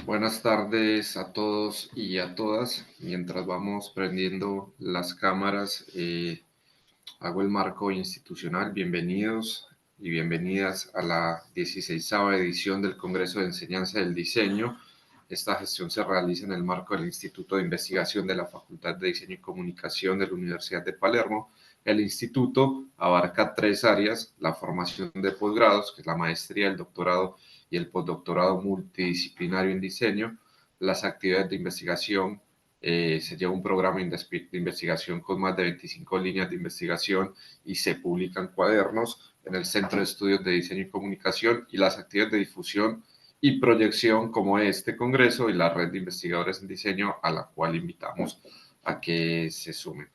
Buenas tardes a todos y a todas. Mientras vamos prendiendo las cámaras, hago el marco institucional. Bienvenidos y bienvenidas a la 16ª edición del Congreso de Enseñanza del Diseño. Esta gestión se realiza en el marco del Instituto de Investigación de la Facultad de Diseño y Comunicación de la Universidad de Palermo. El instituto abarca 3 áreas: la formación de posgrados, que es la maestría, el doctorado y el postdoctorado multidisciplinario en diseño; las actividades de investigación. Se lleva un programa de investigación con más de 25 líneas de investigación y se publican cuadernos en el Centro de Estudios de Diseño y Comunicación; y las actividades de difusión y proyección, como este congreso y la red de investigadores en diseño, a la cual invitamos a que se sumen.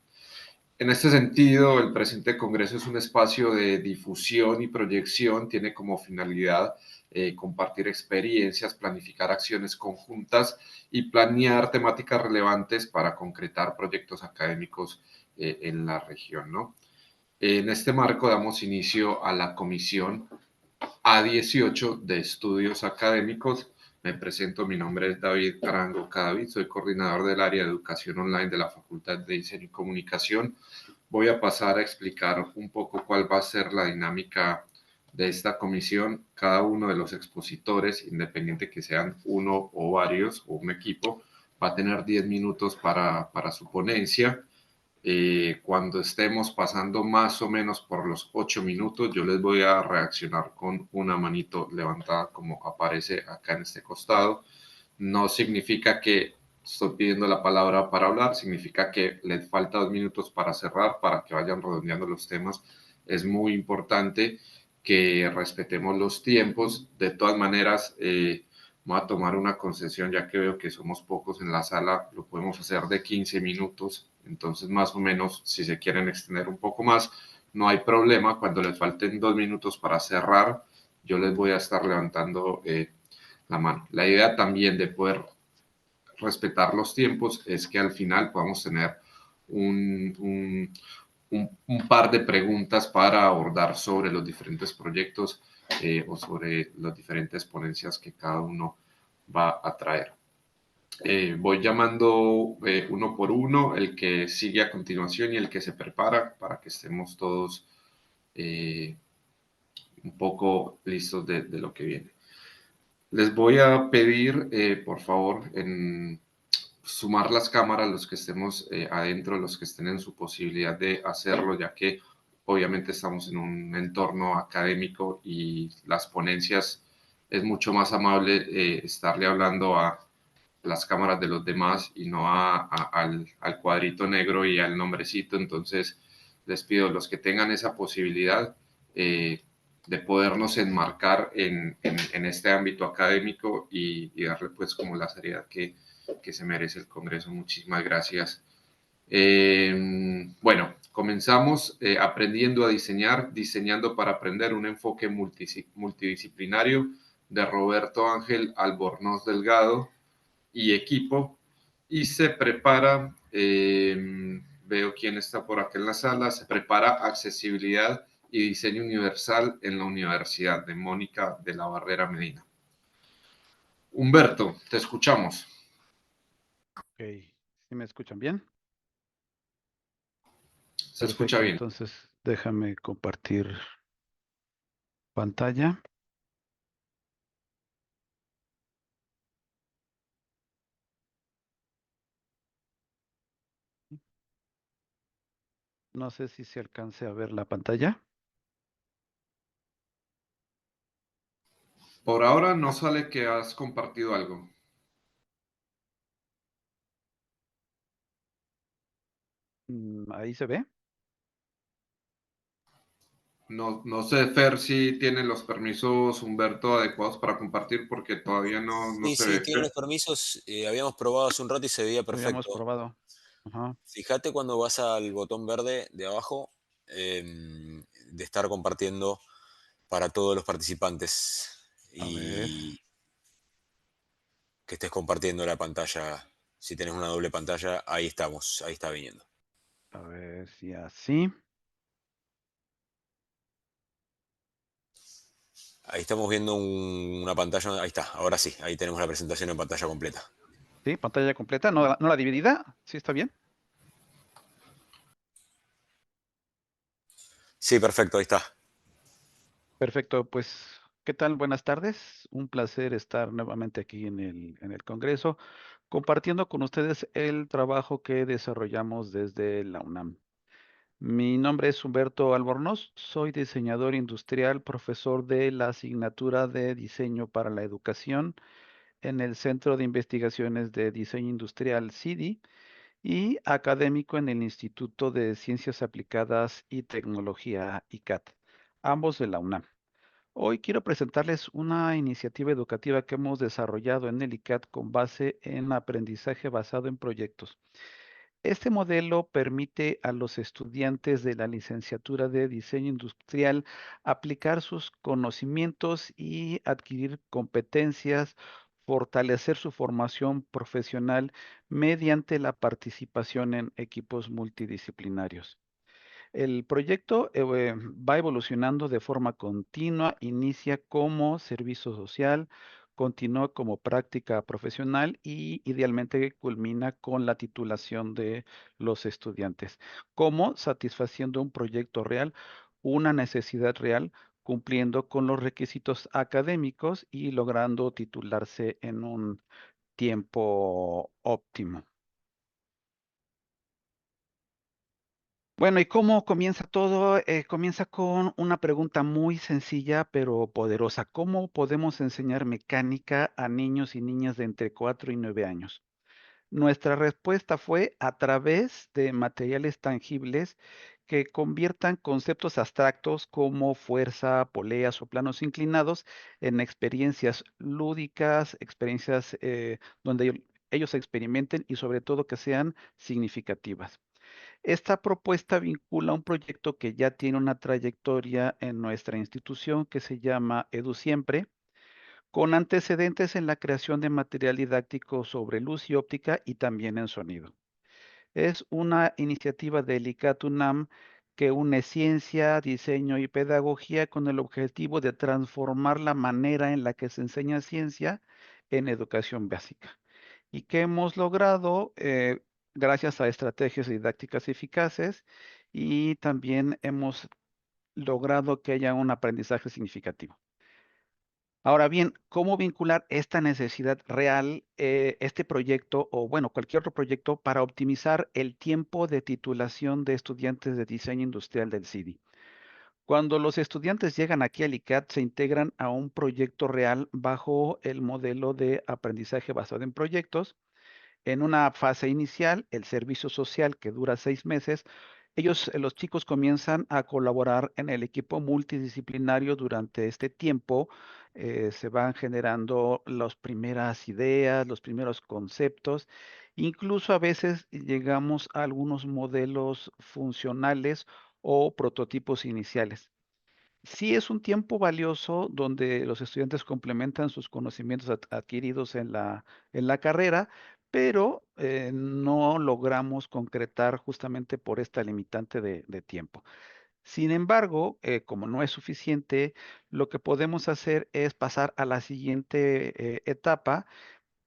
En este sentido, el presente congreso es un espacio de difusión y proyección. Tiene como finalidad compartir experiencias, planificar acciones conjuntas y planear temáticas relevantes para concretar proyectos académicos en la región, ¿no? En este marco damos inicio a la comisión A18 de estudios académicos. Me presento, mi nombre es David Carango Cadavid, soy coordinador del área de educación online de la Facultad de Diseño y Comunicación. Voy a pasar a explicar un poco cuál va a ser la dinámica de esta comisión. Cada uno de los expositores, independiente que sean uno o varios o un equipo, va a tener 10 minutos para su ponencia. Cuando estemos pasando más o menos por los 8 minutos, yo les voy a reaccionar con una manito levantada como aparece acá en este costado. No significa que estoy pidiendo la palabra para hablar, significa que les falta 2 minutos para cerrar, para que vayan redondeando los temas. Es muy importante que respetemos los tiempos. De todas maneras, voy a tomar una concesión, ya que veo que somos pocos en la sala. Lo podemos hacer de 15 minutos, entonces más o menos, si se quieren extender un poco más, no hay problema. Cuando les falten 2 minutos para cerrar, yo les voy a estar levantando la mano. La idea también de poder respetar los tiempos es que al final podamos tener un par de preguntas para abordar sobre los diferentes proyectos o sobre las diferentes ponencias que cada uno va a traer. Voy llamando uno por uno, el que sigue a continuación y el que se prepara, para que estemos todos eh, un poco listos de lo que viene. Les voy a pedir, por favor, en sumar las cámaras, los que estemos adentro, los que estén en su posibilidad de hacerlo, ya que obviamente estamos en un entorno académico y las ponencias es mucho más amable estarle hablando a las cámaras de los demás y no al cuadrito negro y al nombrecito. Entonces, les pido los que tengan esa posibilidad de podernos enmarcar en este ámbito académico y darle pues como la seriedad que se merece el Congreso. Muchísimas gracias. Bueno, comenzamos aprendiendo a diseñar, diseñando para aprender, un enfoque multidisciplinario, de Roberto Ángel Albornoz Delgado y equipo. Y se prepara, veo quién está por acá en la sala, se prepara accesibilidad y diseño universal en la Universidad, de Mónica de la Barrera Medina. Humberto, te escuchamos. Ok, ¿sí me escuchan bien? Se escucha Perfecto, bien. entonces déjame compartir pantalla. No sé si se alcance a ver la pantalla. Por ahora no sale que has compartido algo. Ahí se ve. No, no sé, Fer, si tiene los permisos, Humberto, adecuados para compartir, porque todavía no Sí, se sí, ve, tiene Fer. los permisos. Habíamos probado hace un rato y se veía Habíamos perfecto. probado. Ajá. Fíjate cuando vas al botón verde de abajo, de estar compartiendo para todos los participantes A ver, y que estés compartiendo la pantalla. Si tenés una doble pantalla, ahí estamos, ahí está viniendo. a ver si así. Ahí estamos viendo una pantalla, ahí está, ahora sí, ahí tenemos la presentación en pantalla completa. ¿Sí? Pantalla completa, no la dividida. ¿Sí está bien? Sí, perfecto, ahí está. Perfecto, pues, ¿qué tal? Buenas tardes. Un placer estar nuevamente aquí en el Congreso, compartiendo con ustedes el trabajo que desarrollamos desde la UNAM. Mi nombre es Humberto Albornoz, soy diseñador industrial, profesor de la asignatura de Diseño para la Educación en el Centro de Investigaciones de Diseño Industrial CIDI y académico en el Instituto de Ciencias Aplicadas y Tecnología ICAT, ambos de la UNAM. Hoy quiero presentarles una iniciativa educativa que hemos desarrollado en el ICAT con base en aprendizaje basado en proyectos. Este modelo permite a los estudiantes de la licenciatura de diseño industrial aplicar sus conocimientos y adquirir competencias, fortalecer su formación profesional mediante la participación en equipos multidisciplinarios. El proyecto va evolucionando de forma continua, inicia como servicio social, continúa como práctica profesional y idealmente culmina con la titulación de los estudiantes, como satisfaciendo un proyecto real, una necesidad real, cumpliendo con los requisitos académicos y logrando titularse en un tiempo óptimo. Bueno, ¿y cómo comienza todo? Comienza con una pregunta muy sencilla pero poderosa. ¿Cómo podemos enseñar mecánica a niños y niñas de entre 4 y 9 años? Nuestra respuesta fue a través de materiales tangibles que conviertan conceptos abstractos como fuerza, poleas o planos inclinados en experiencias lúdicas, experiencias donde ellos experimenten y sobre todo que sean significativas. Esta propuesta vincula un proyecto que ya tiene una trayectoria en nuestra institución que se llama EduSiempre, con antecedentes en la creación de material didáctico sobre luz y óptica y también en sonido. Es una iniciativa del ICAT UNAM que une ciencia, diseño y pedagogía con el objetivo de transformar la manera en la que se enseña ciencia en educación básica y que hemos logrado gracias a estrategias didácticas eficaces y también hemos logrado que haya un aprendizaje significativo. Ahora bien, ¿cómo vincular esta necesidad real, este proyecto o bueno, cualquier otro proyecto para optimizar el tiempo de titulación de estudiantes de diseño industrial del CIDI? Cuando los estudiantes llegan aquí al ICAT, se integran a un proyecto real bajo el modelo de aprendizaje basado en proyectos. En una fase inicial, el servicio social que dura 6 meses, los chicos comienzan a colaborar en el equipo multidisciplinario durante este tiempo. Se van generando las primeras ideas, los primeros conceptos. Incluso a veces llegamos a algunos modelos funcionales o prototipos iniciales. Sí es un tiempo valioso donde los estudiantes complementan sus conocimientos adquiridos en la carrera, pero no logramos concretar justamente por esta limitante de tiempo. Sin embargo, como no es suficiente, lo que podemos hacer es pasar a la siguiente etapa,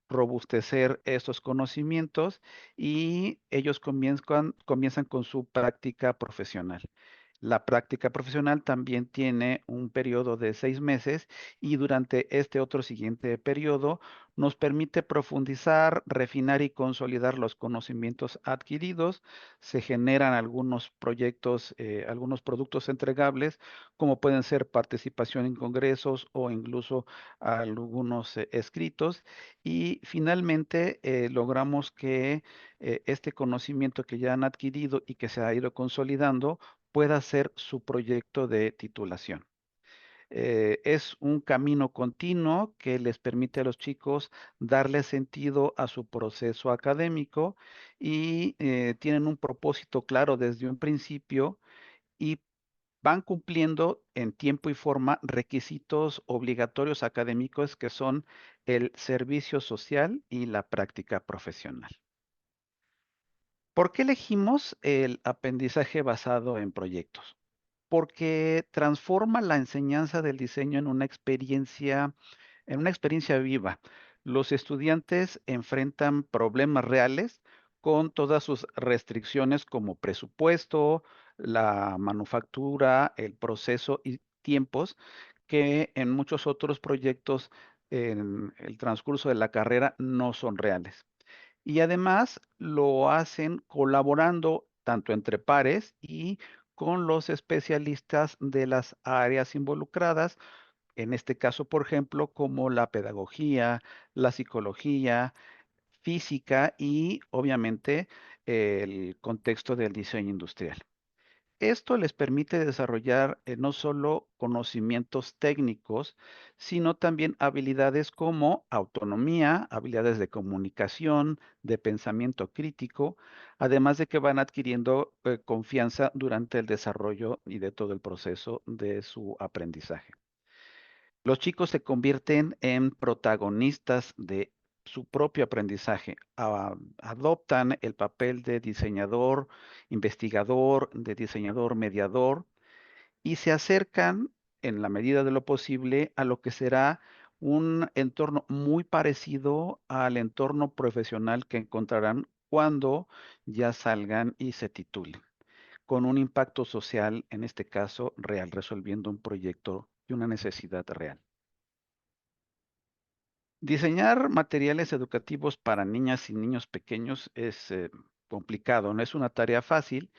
robustecer estos conocimientos y ellos comienzan con su práctica profesional. La práctica profesional también tiene un periodo de 6 meses y durante este otro siguiente periodo nos permite profundizar, refinar y consolidar los conocimientos adquiridos. Se generan algunos proyectos, algunos productos entregables, como pueden ser participación en congresos o incluso algunos escritos. Y finalmente logramos que este conocimiento que ya han adquirido y que se ha ido consolidando pueda ser su proyecto de titulación. Es un camino continuo que les permite a los chicos darle sentido a su proceso académico y tienen un propósito claro desde un principio y van cumpliendo en tiempo y forma requisitos obligatorios académicos que son el servicio social y la práctica profesional. ¿Por qué elegimos el aprendizaje basado en proyectos? porque transforma la enseñanza del diseño en una experiencia viva. Los estudiantes enfrentan problemas reales con todas sus restricciones como presupuesto, la manufactura, el proceso y tiempos que en muchos otros proyectos en el transcurso de la carrera no son reales. Y además lo hacen colaborando tanto entre pares y con los especialistas de las áreas involucradas, en este caso, por ejemplo, como la pedagogía, la psicología, física y obviamente el contexto del diseño industrial. Esto les permite desarrollar no solo conocimientos técnicos, sino también habilidades como autonomía, habilidades de comunicación, de pensamiento crítico, además de que van adquiriendo confianza durante el desarrollo y de todo el proceso de su aprendizaje. Los chicos se convierten en protagonistas de su propio aprendizaje, adoptan el papel de diseñador, investigador, de diseñador mediador y se acercan en la medida de lo posible a lo que será un entorno muy parecido al entorno profesional que encontrarán cuando ya salgan y se titulen, con un impacto social, en este caso real, resolviendo un proyecto y una necesidad real. Diseñar materiales educativos para niñas y niños pequeños es complicado, no es una tarea fácil.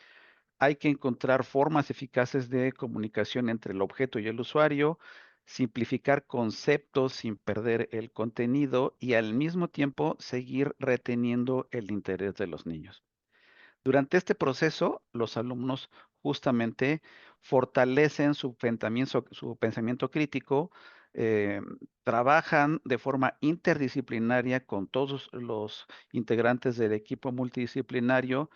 Hay que encontrar formas eficaces de comunicación entre el objeto y el usuario, simplificar conceptos sin perder el contenido y al mismo tiempo seguir reteniendo el interés de los niños. Durante este proceso, los alumnos justamente fortalecen su pensamiento crítico, eh, trabajan de forma interdisciplinaria con todos los integrantes del equipo multidisciplinario,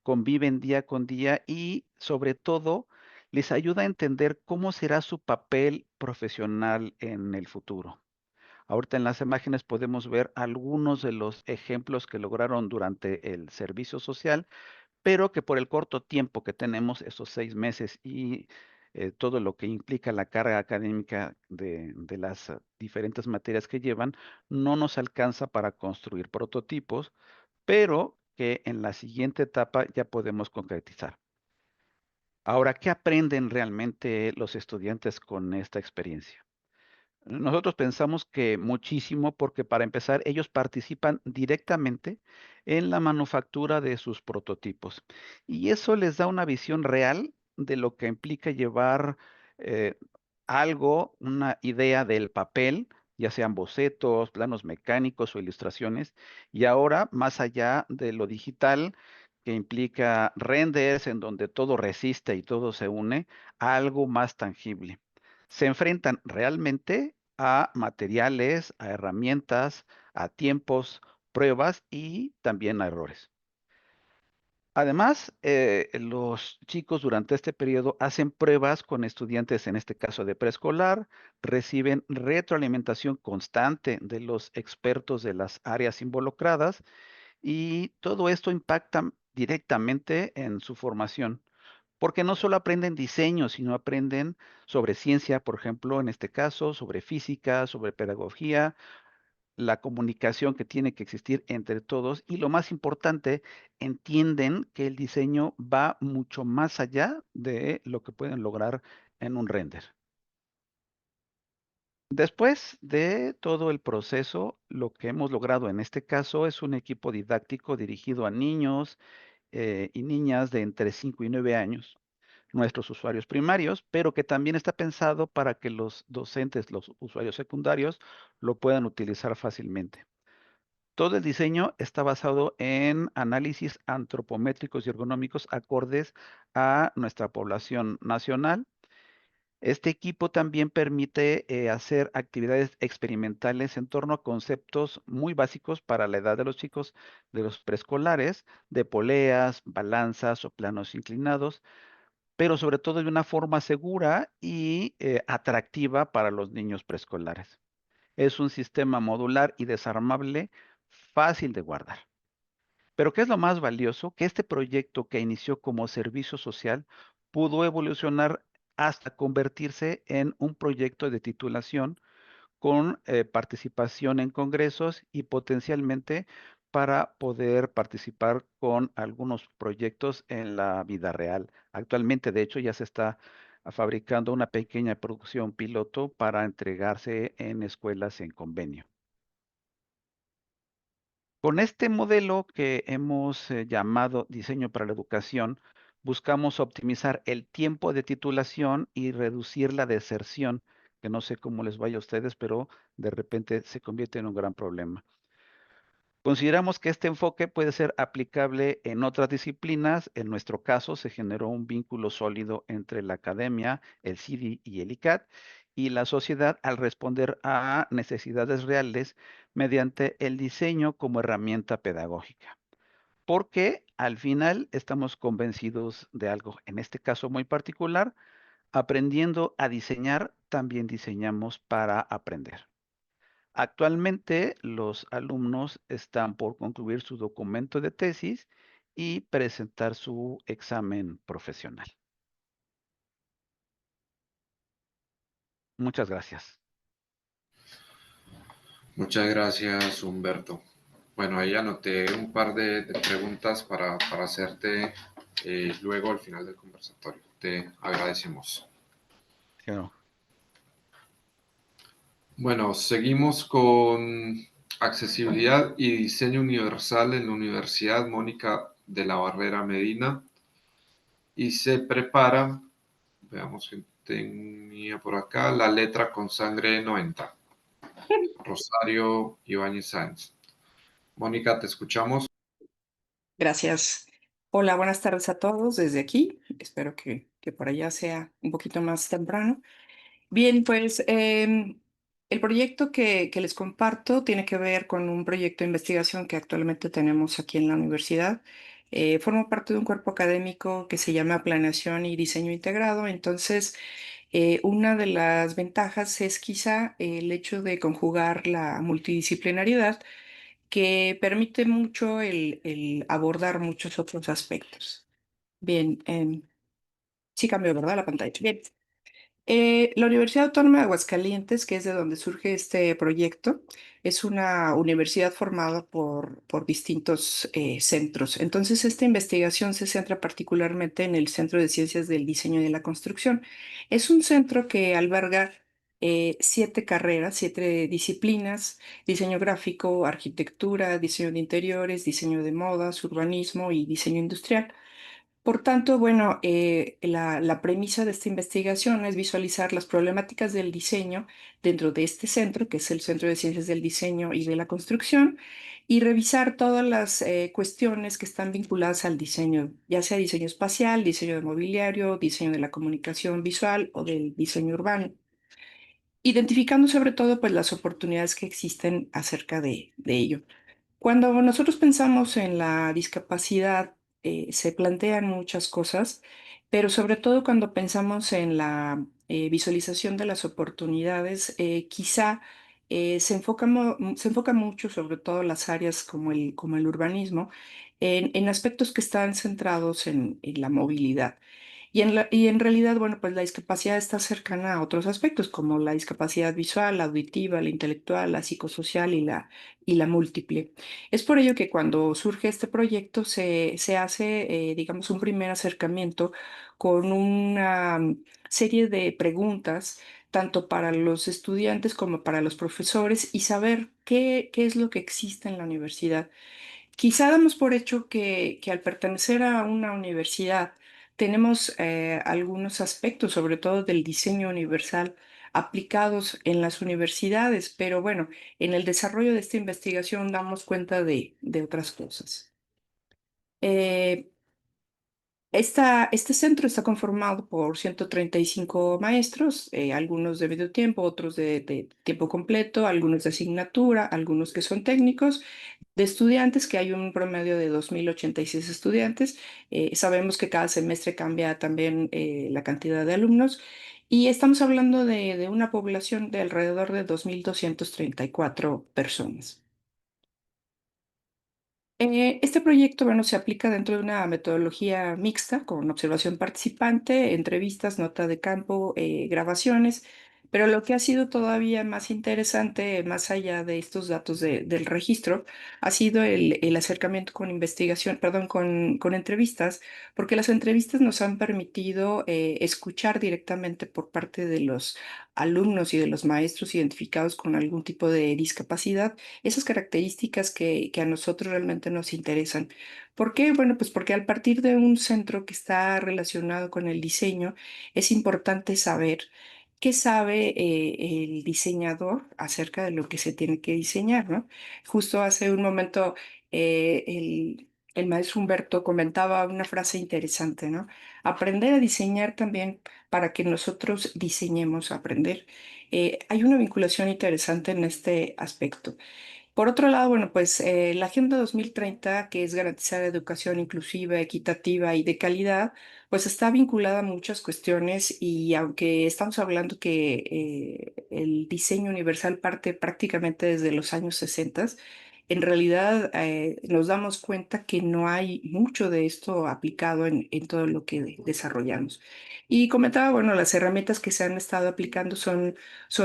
conviven día con día y sobre todo les ayuda a entender cómo será su papel profesional en el futuro. Ahorita en las imágenes podemos ver algunos de los ejemplos que lograron durante el servicio social, pero que por el corto tiempo que tenemos, esos 6 meses y todo lo que implica la carga académica de las diferentes materias que llevan, no nos alcanza para construir prototipos, pero que en la siguiente etapa ya podemos concretizar. Ahora, ¿qué aprenden realmente los estudiantes con esta experiencia? Nosotros pensamos que muchísimo porque para empezar, ellos participan directamente en la manufactura de sus prototipos y eso les da una visión real de lo que implica llevar eh, algo, una idea del papel, ya sean bocetos, planos mecánicos o ilustraciones, y ahora más allá de lo digital que implica renders en donde todo resiste y todo se une a algo más tangible. Se enfrentan realmente a materiales, a herramientas, a tiempos, pruebas y también a errores. Además, los chicos durante este periodo hacen pruebas con estudiantes, en este caso de preescolar, reciben retroalimentación constante de los expertos de las áreas involucradas y todo esto impacta directamente en su formación, porque no solo aprenden diseño, sino aprenden sobre ciencia, por ejemplo, en este caso, sobre física, sobre pedagogía, la comunicación que tiene que existir entre todos y lo más importante, entienden que el diseño va mucho más allá de lo que pueden lograr en un render. Después de todo el proceso, lo que hemos logrado en este caso es un equipo didáctico dirigido a niños y niñas de entre 5 y 9 años, nuestros usuarios primarios, pero que también está pensado para que los docentes, los usuarios secundarios, lo puedan utilizar fácilmente. Todo el diseño está basado en análisis antropométricos y ergonómicos acordes a nuestra población nacional. Este equipo también permite hacer actividades experimentales en torno a conceptos muy básicos para la edad de los chicos de los preescolares, de poleas, balanzas o planos inclinados, pero sobre todo de una forma segura y atractiva para los niños preescolares. Es un sistema modular y desarmable fácil de guardar. Pero ¿qué es lo más valioso? Que este proyecto que inició como servicio social pudo evolucionar hasta convertirse en un proyecto de titulación con participación en congresos y potencialmente para poder participar con algunos proyectos en la vida real. Actualmente, de hecho, ya se está fabricando una pequeña producción piloto para entregarse en escuelas en convenio. Con este modelo que hemos llamado diseño para la educación, buscamos optimizar el tiempo de titulación y reducir la deserción, que no sé cómo les vaya a ustedes, pero de repente se convierte en un gran problema. Consideramos que este enfoque puede ser aplicable en otras disciplinas. En nuestro caso, se generó un vínculo sólido entre la academia, el CIDI y el ICAT y la sociedad al responder a necesidades reales mediante el diseño como herramienta pedagógica. Porque al final estamos convencidos de algo, en este caso muy particular, aprendiendo a diseñar, también diseñamos para aprender. Actualmente, los alumnos están por concluir su documento de tesis y presentar su examen profesional. Muchas gracias. Muchas gracias, Humberto. Bueno, ahí anoté un par de preguntas para hacerte luego al final del conversatorio. Te agradecemos. Claro. Bueno, seguimos con accesibilidad y diseño universal en la Universidad Mónica de la Barrera Medina. Y se prepara, veamos que tenía por acá, la letra con sangre 90. Rosario Ibáñez Sáenz. Mónica, te escuchamos. Gracias. Hola, buenas tardes a todos desde aquí. Espero que por allá sea un poquito más temprano. Bien, pues el proyecto que les comparto tiene que ver con un proyecto de investigación que actualmente tenemos aquí en la universidad. Formo parte de un cuerpo académico que se llama Planeación y Diseño Integrado. Entonces, una de las ventajas es quizá el hecho de conjugar la multidisciplinariedad que permite mucho el abordar muchos otros aspectos. Bien, sí cambió, ¿verdad? La pantalla. Bien. La Universidad Autónoma de Aguascalientes, que es de donde surge este proyecto, es una universidad formada por distintos centros. Entonces, esta investigación se centra particularmente en el Centro de Ciencias del Diseño y de la Construcción. Es un centro que alberga 7 carreras, 7 disciplinas: diseño gráfico, arquitectura, diseño de interiores, diseño de modas, urbanismo y diseño industrial. Por tanto, bueno, la premisa de esta investigación es visualizar las problemáticas del diseño dentro de este centro, que es el Centro de Ciencias del Diseño y de la Construcción, y revisar todas las cuestiones que están vinculadas al diseño, ya sea diseño espacial, diseño de mobiliario, diseño de la comunicación visual o del diseño urbano, identificando sobre todo pues las oportunidades que existen acerca de ello. Cuando nosotros pensamos en la discapacidad, se plantean muchas cosas, pero sobre todo cuando pensamos en la visualización de las oportunidades, quizá se enfoca mucho, sobre todo las áreas como el urbanismo, en aspectos que están centrados en la movilidad. Y en realidad, bueno, pues la discapacidad está cercana a otros aspectos, como la discapacidad visual, la auditiva, la intelectual, la psicosocial y la múltiple. Es por ello que cuando surge este proyecto se hace, digamos, un primer acercamiento con una serie de preguntas, tanto para los estudiantes como para los profesores, y saber qué es lo que existe en la universidad. Quizá damos por hecho que al pertenecer a una universidad tenemos algunos aspectos, sobre todo del diseño universal, aplicados en las universidades, pero bueno, en el desarrollo de esta investigación damos cuenta de otras cosas. Eh, este centro está conformado por 135 maestros, algunos de medio tiempo, otros de tiempo completo, algunos de asignatura, algunos que son técnicos, de estudiantes, que hay un promedio de 2.086 estudiantes. Sabemos que cada semestre cambia también la cantidad de alumnos y estamos hablando de una población de alrededor de 2.234 personas. Este proyecto, bueno, se aplica dentro de una metodología mixta con observación participante, entrevistas, nota de campo, grabaciones, pero lo que ha sido todavía más interesante, más allá de estos datos del registro, ha sido el acercamiento con investigación, perdón, con entrevistas, porque las entrevistas nos han permitido escuchar directamente por parte de los alumnos y de los maestros identificados con algún tipo de discapacidad esas características que a nosotros realmente nos interesan. ¿Por qué? Bueno, pues porque al partir de un centro que está relacionado con el diseño, es importante saber qué sabe el diseñador acerca de lo que se tiene que diseñar, ¿no? Justo hace un momento el maestro Humberto comentaba una frase interesante, ¿no? Aprender a diseñar también para que nosotros diseñemos aprender. Hay una vinculación interesante en este aspecto. Por otro lado, bueno, pues la Agenda 2030, que es garantizar educación inclusiva, equitativa y de calidad, pues está vinculada a muchas cuestiones y aunque estamos hablando que el diseño universal parte prácticamente desde los años 60, en realidad nos damos cuenta que no hay mucho de esto aplicado en todo lo que desarrollamos. Y comentaba, bueno, las herramientas que se han estado aplicando son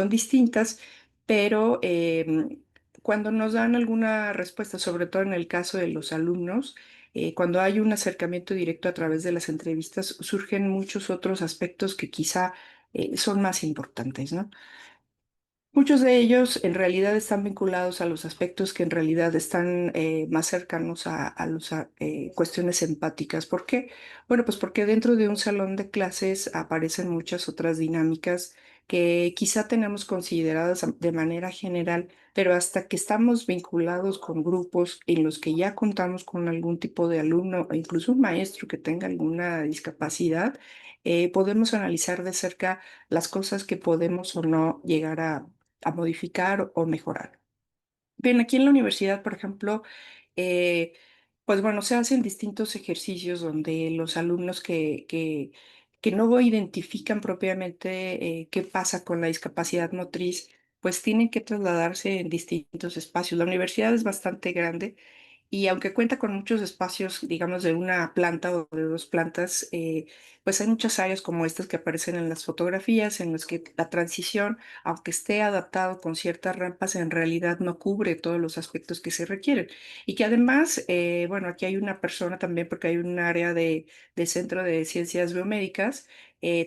distintas, pero cuando nos dan alguna respuesta, sobre todo en el caso de los alumnos, cuando hay un acercamiento directo a través de las entrevistas, surgen muchos otros aspectos que quizá son más importantes, ¿no? Muchos de ellos en realidad están vinculados a los aspectos que en realidad están más cercanos a las cuestiones empáticas. ¿Por qué? Bueno, pues porque dentro de un salón de clases aparecen muchas otras dinámicas que quizá tenemos consideradas de manera general, pero hasta que estamos vinculados con grupos en los que ya contamos con algún tipo de alumno o incluso un maestro que tenga alguna discapacidad, podemos analizar de cerca las cosas que podemos o no llegar a modificar o mejorar. Bien, aquí en la universidad, por ejemplo, eh, pues bueno, se hacen distintos ejercicios donde los alumnos que no identifican propiamente qué pasa con la discapacidad motriz, pues tienen que trasladarse en distintos espacios. La universidad es bastante grande y aunque cuenta con muchos espacios, digamos, de una planta o de dos plantas, pues hay muchas áreas como estas que aparecen en las fotografías, en las que la transición, aunque esté adaptado con ciertas rampas, en realidad no cubre todos los aspectos que se requieren. Y que además, bueno, aquí hay una persona también, porque hay un área de Centro de Ciencias Biomédicas,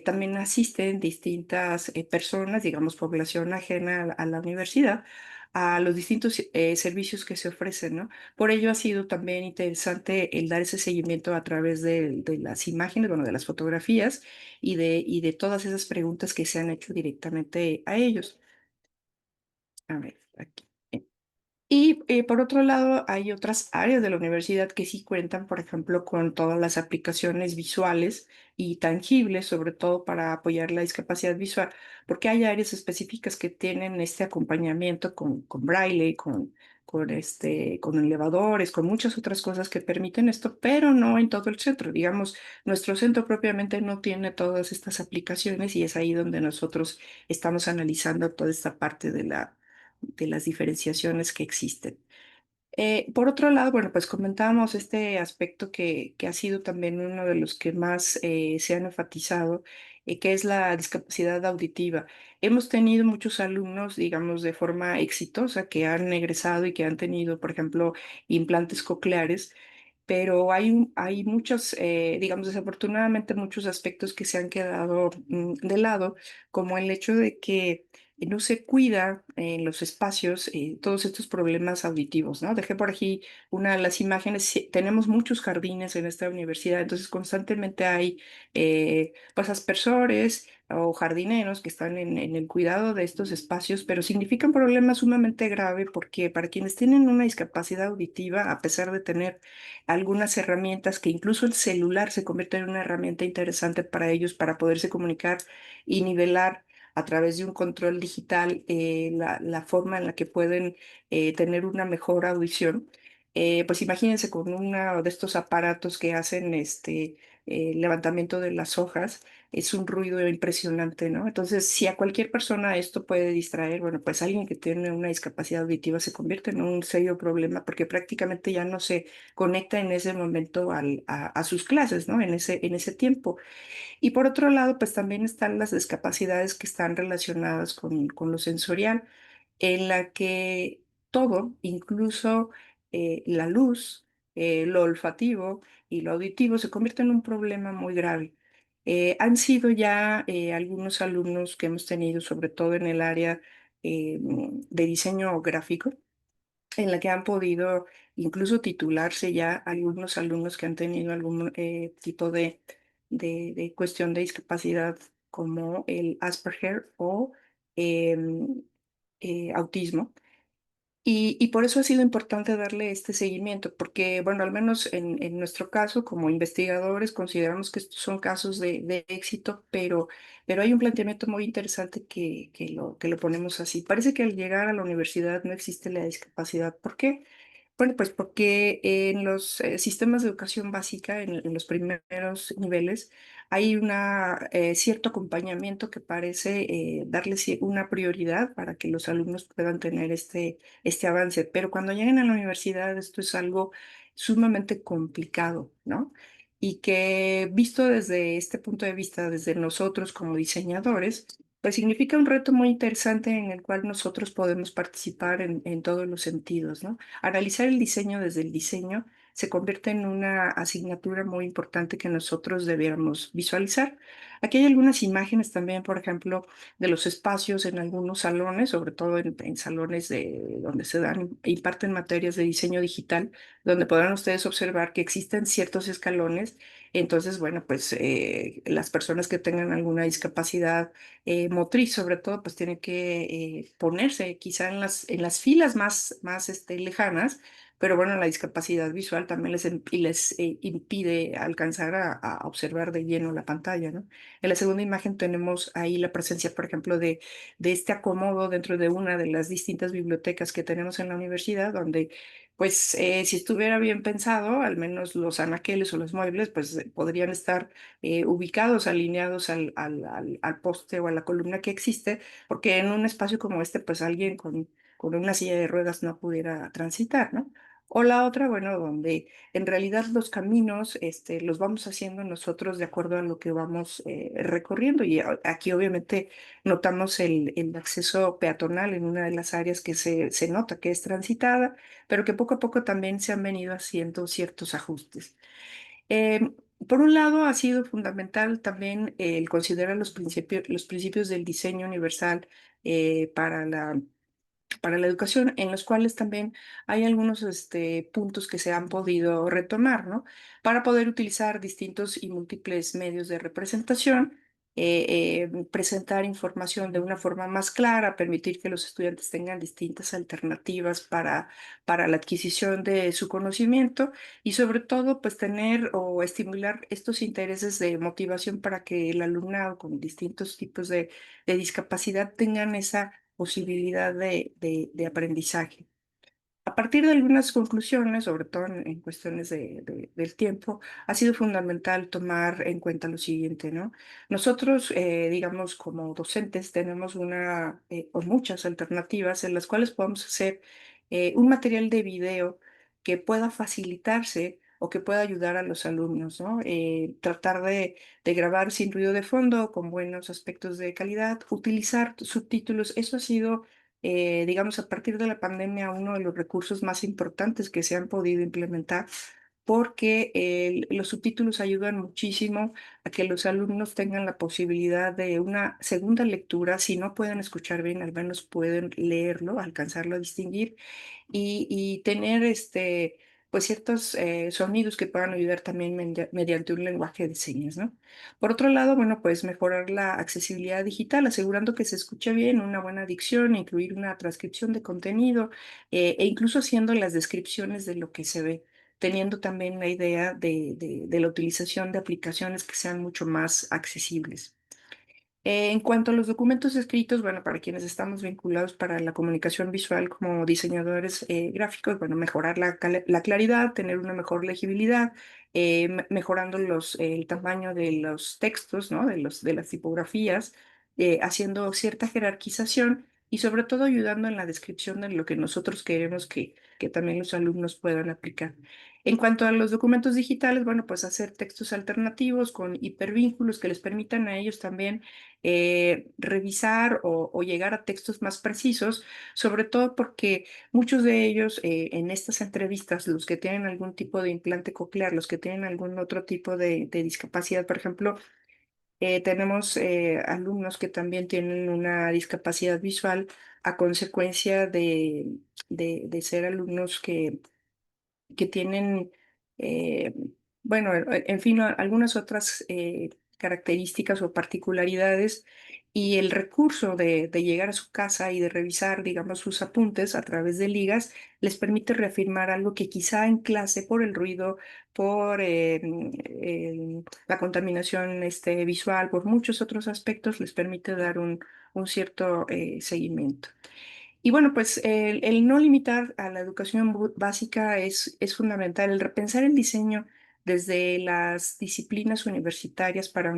también asisten distintas personas, digamos, población ajena a la universidad a los distintos servicios que se ofrecen, ¿no? Por ello ha sido también interesante el dar ese seguimiento a través de las imágenes, bueno, de las fotografías y de todas esas preguntas que se han hecho directamente a ellos. A ver, aquí. Y por otro lado, hay otras áreas de la universidad que sí cuentan, por ejemplo, con todas las aplicaciones visuales y tangibles, sobre todo para apoyar la discapacidad visual, porque hay áreas específicas que tienen este acompañamiento con braille, con elevadores, con muchas otras cosas que permiten esto, pero no en todo el centro. Digamos, nuestro centro propiamente no tiene todas estas aplicaciones y es ahí donde nosotros estamos analizando toda esta parte de las diferenciaciones que existen. Por otro lado, bueno, pues comentábamos este aspecto que ha sido también uno de los que más se han enfatizado, que es la discapacidad auditiva. Hemos tenido muchos alumnos, digamos, de forma exitosa que han egresado y que han tenido, por ejemplo, implantes cocleares, pero hay muchos, digamos, desafortunadamente muchos aspectos que se han quedado de lado, como el hecho de que no se cuida en los espacios todos estos problemas auditivos, ¿no? Dejé por aquí una de las imágenes. Sí, tenemos muchos jardines en esta universidad, entonces constantemente hay pues aspersores o jardineros que están en el cuidado de estos espacios, pero significa un problema sumamente grave porque para quienes tienen una discapacidad auditiva, a pesar de tener algunas herramientas que incluso el celular se convierte en una herramienta interesante para ellos para poderse comunicar y nivelar a través de un control digital la forma en la que pueden tener una mejor audición. Pues imagínense con uno de estos aparatos que hacen levantamiento de las hojas, es un ruido impresionante, ¿no? Entonces, si a cualquier persona esto puede distraer, bueno, pues alguien que tiene una discapacidad auditiva se convierte en un serio problema porque prácticamente ya no se conecta en ese momento a sus clases, ¿no? En ese tiempo. Y por otro lado, pues también están las discapacidades que están relacionadas con lo sensorial, en la que todo, incluso la luz, lo olfativo y lo auditivo, se convierte en un problema muy grave. Han sido ya algunos alumnos que hemos tenido, sobre todo en el área de diseño gráfico, en la que han podido incluso titularse ya algunos alumnos que han tenido algún tipo de cuestión de discapacidad como el Asperger o em, autismo. Y por eso ha sido importante darle este seguimiento, porque, bueno, al menos en nuestro caso, como investigadores, consideramos que estos son casos de éxito, pero hay un planteamiento muy interesante que lo ponemos así. Parece que al llegar a la universidad no existe la discapacidad. ¿Por qué? Bueno, pues porque en los sistemas de educación básica, en los primeros niveles, hay una cierto acompañamiento que parece darle una prioridad para que los alumnos puedan tener este avance. Pero cuando lleguen a la universidad, esto es algo sumamente complicado, ¿no? Y que visto desde este punto de vista, desde nosotros como diseñadores, pues significa un reto muy interesante en el cual nosotros podemos participar en todos los sentidos, ¿no? Analizar el diseño desde el diseño se convierte en una asignatura muy importante que nosotros debiéramos visualizar. Aquí hay algunas imágenes también, por ejemplo, de los espacios en algunos salones, sobre todo en salones donde se dan, imparten materias de diseño digital, donde podrán ustedes observar que existen ciertos escalones. Entonces, bueno, pues las personas que tengan alguna discapacidad motriz, sobre todo, pues tienen que ponerse quizá en las filas más lejanas, pero bueno, la discapacidad visual también les impide alcanzar a observar de lleno la pantalla, ¿no? En la segunda imagen tenemos ahí la presencia, por ejemplo, de este acomodo dentro de una de las distintas bibliotecas que tenemos en la universidad, donde, pues, si estuviera bien pensado, al menos los anaqueles o los muebles, pues, podrían estar ubicados, alineados al poste o a la columna que existe, porque en un espacio como este, pues, alguien con una silla de ruedas no pudiera transitar, ¿no? O la otra, bueno, donde en realidad los caminos los vamos haciendo nosotros de acuerdo a lo que vamos recorriendo. Y aquí obviamente notamos el acceso peatonal en una de las áreas que se nota que es transitada, pero que poco a poco también se han venido haciendo ciertos ajustes. Eh, por un lado, ha sido fundamental también el considerar los principios del diseño universal para la educación, en los cuales también hay algunos puntos que se han podido retomar, ¿no? Para poder utilizar distintos y múltiples medios de representación, presentar información de una forma más clara, permitir que los estudiantes tengan distintas alternativas para la adquisición de su conocimiento y sobre todo, pues tener o estimular estos intereses de motivación para que el alumnado con distintos tipos de discapacidad tengan esa posibilidad de aprendizaje. A partir de algunas conclusiones, sobre todo en cuestiones del tiempo, ha sido fundamental tomar en cuenta lo siguiente, ¿no? Nosotros, digamos, como docentes, tenemos una o muchas alternativas en las cuales podemos hacer un material de video que pueda facilitarse o que pueda ayudar a los alumnos, ¿no? Tratar de grabar sin ruido de fondo, con buenos aspectos de calidad, utilizar subtítulos, eso ha sido digamos, a partir de la pandemia, uno de los recursos más importantes que se han podido implementar, porque los subtítulos ayudan muchísimo a que los alumnos tengan la posibilidad de una segunda lectura. Si no pueden escuchar bien, al menos pueden leerlo, alcanzarlo a distinguir y tener pues ciertos sonidos que puedan ayudar también mediante un lenguaje de señas, ¿no? Por otro lado, bueno, pues mejorar la accesibilidad digital, asegurando que se escuche bien, una buena dicción, incluir una transcripción de contenido e incluso haciendo las descripciones de lo que se ve, teniendo también la idea de la utilización de aplicaciones que sean mucho más accesibles. En cuanto a los documentos escritos, bueno, para quienes estamos vinculados para la comunicación visual como diseñadores gráficos, bueno, mejorar la claridad, tener una mejor legibilidad, mejorando el tamaño de los textos, ¿no? De las tipografías, haciendo cierta jerarquización y sobre todo ayudando en la descripción de lo que nosotros queremos que también los alumnos puedan aplicar. En cuanto a los documentos digitales, bueno, pues hacer textos alternativos con hipervínculos que les permitan a ellos también revisar o llegar a textos más precisos, sobre todo porque muchos de ellos en estas entrevistas, los que tienen algún tipo de implante coclear, los que tienen algún otro tipo de discapacidad, por ejemplo, tenemos alumnos que también tienen una discapacidad visual a consecuencia de ser alumnos que tienen, eh, bueno, en fin, algunas otras características o particularidades y el recurso de llegar a su casa y de revisar, digamos, sus apuntes a través de ligas les permite reafirmar algo que quizá en clase por el ruido, por la contaminación visual, por muchos otros aspectos les permite dar un cierto seguimiento. Y bueno, pues el no limitar a la educación básica es fundamental. El repensar el diseño desde las disciplinas universitarias para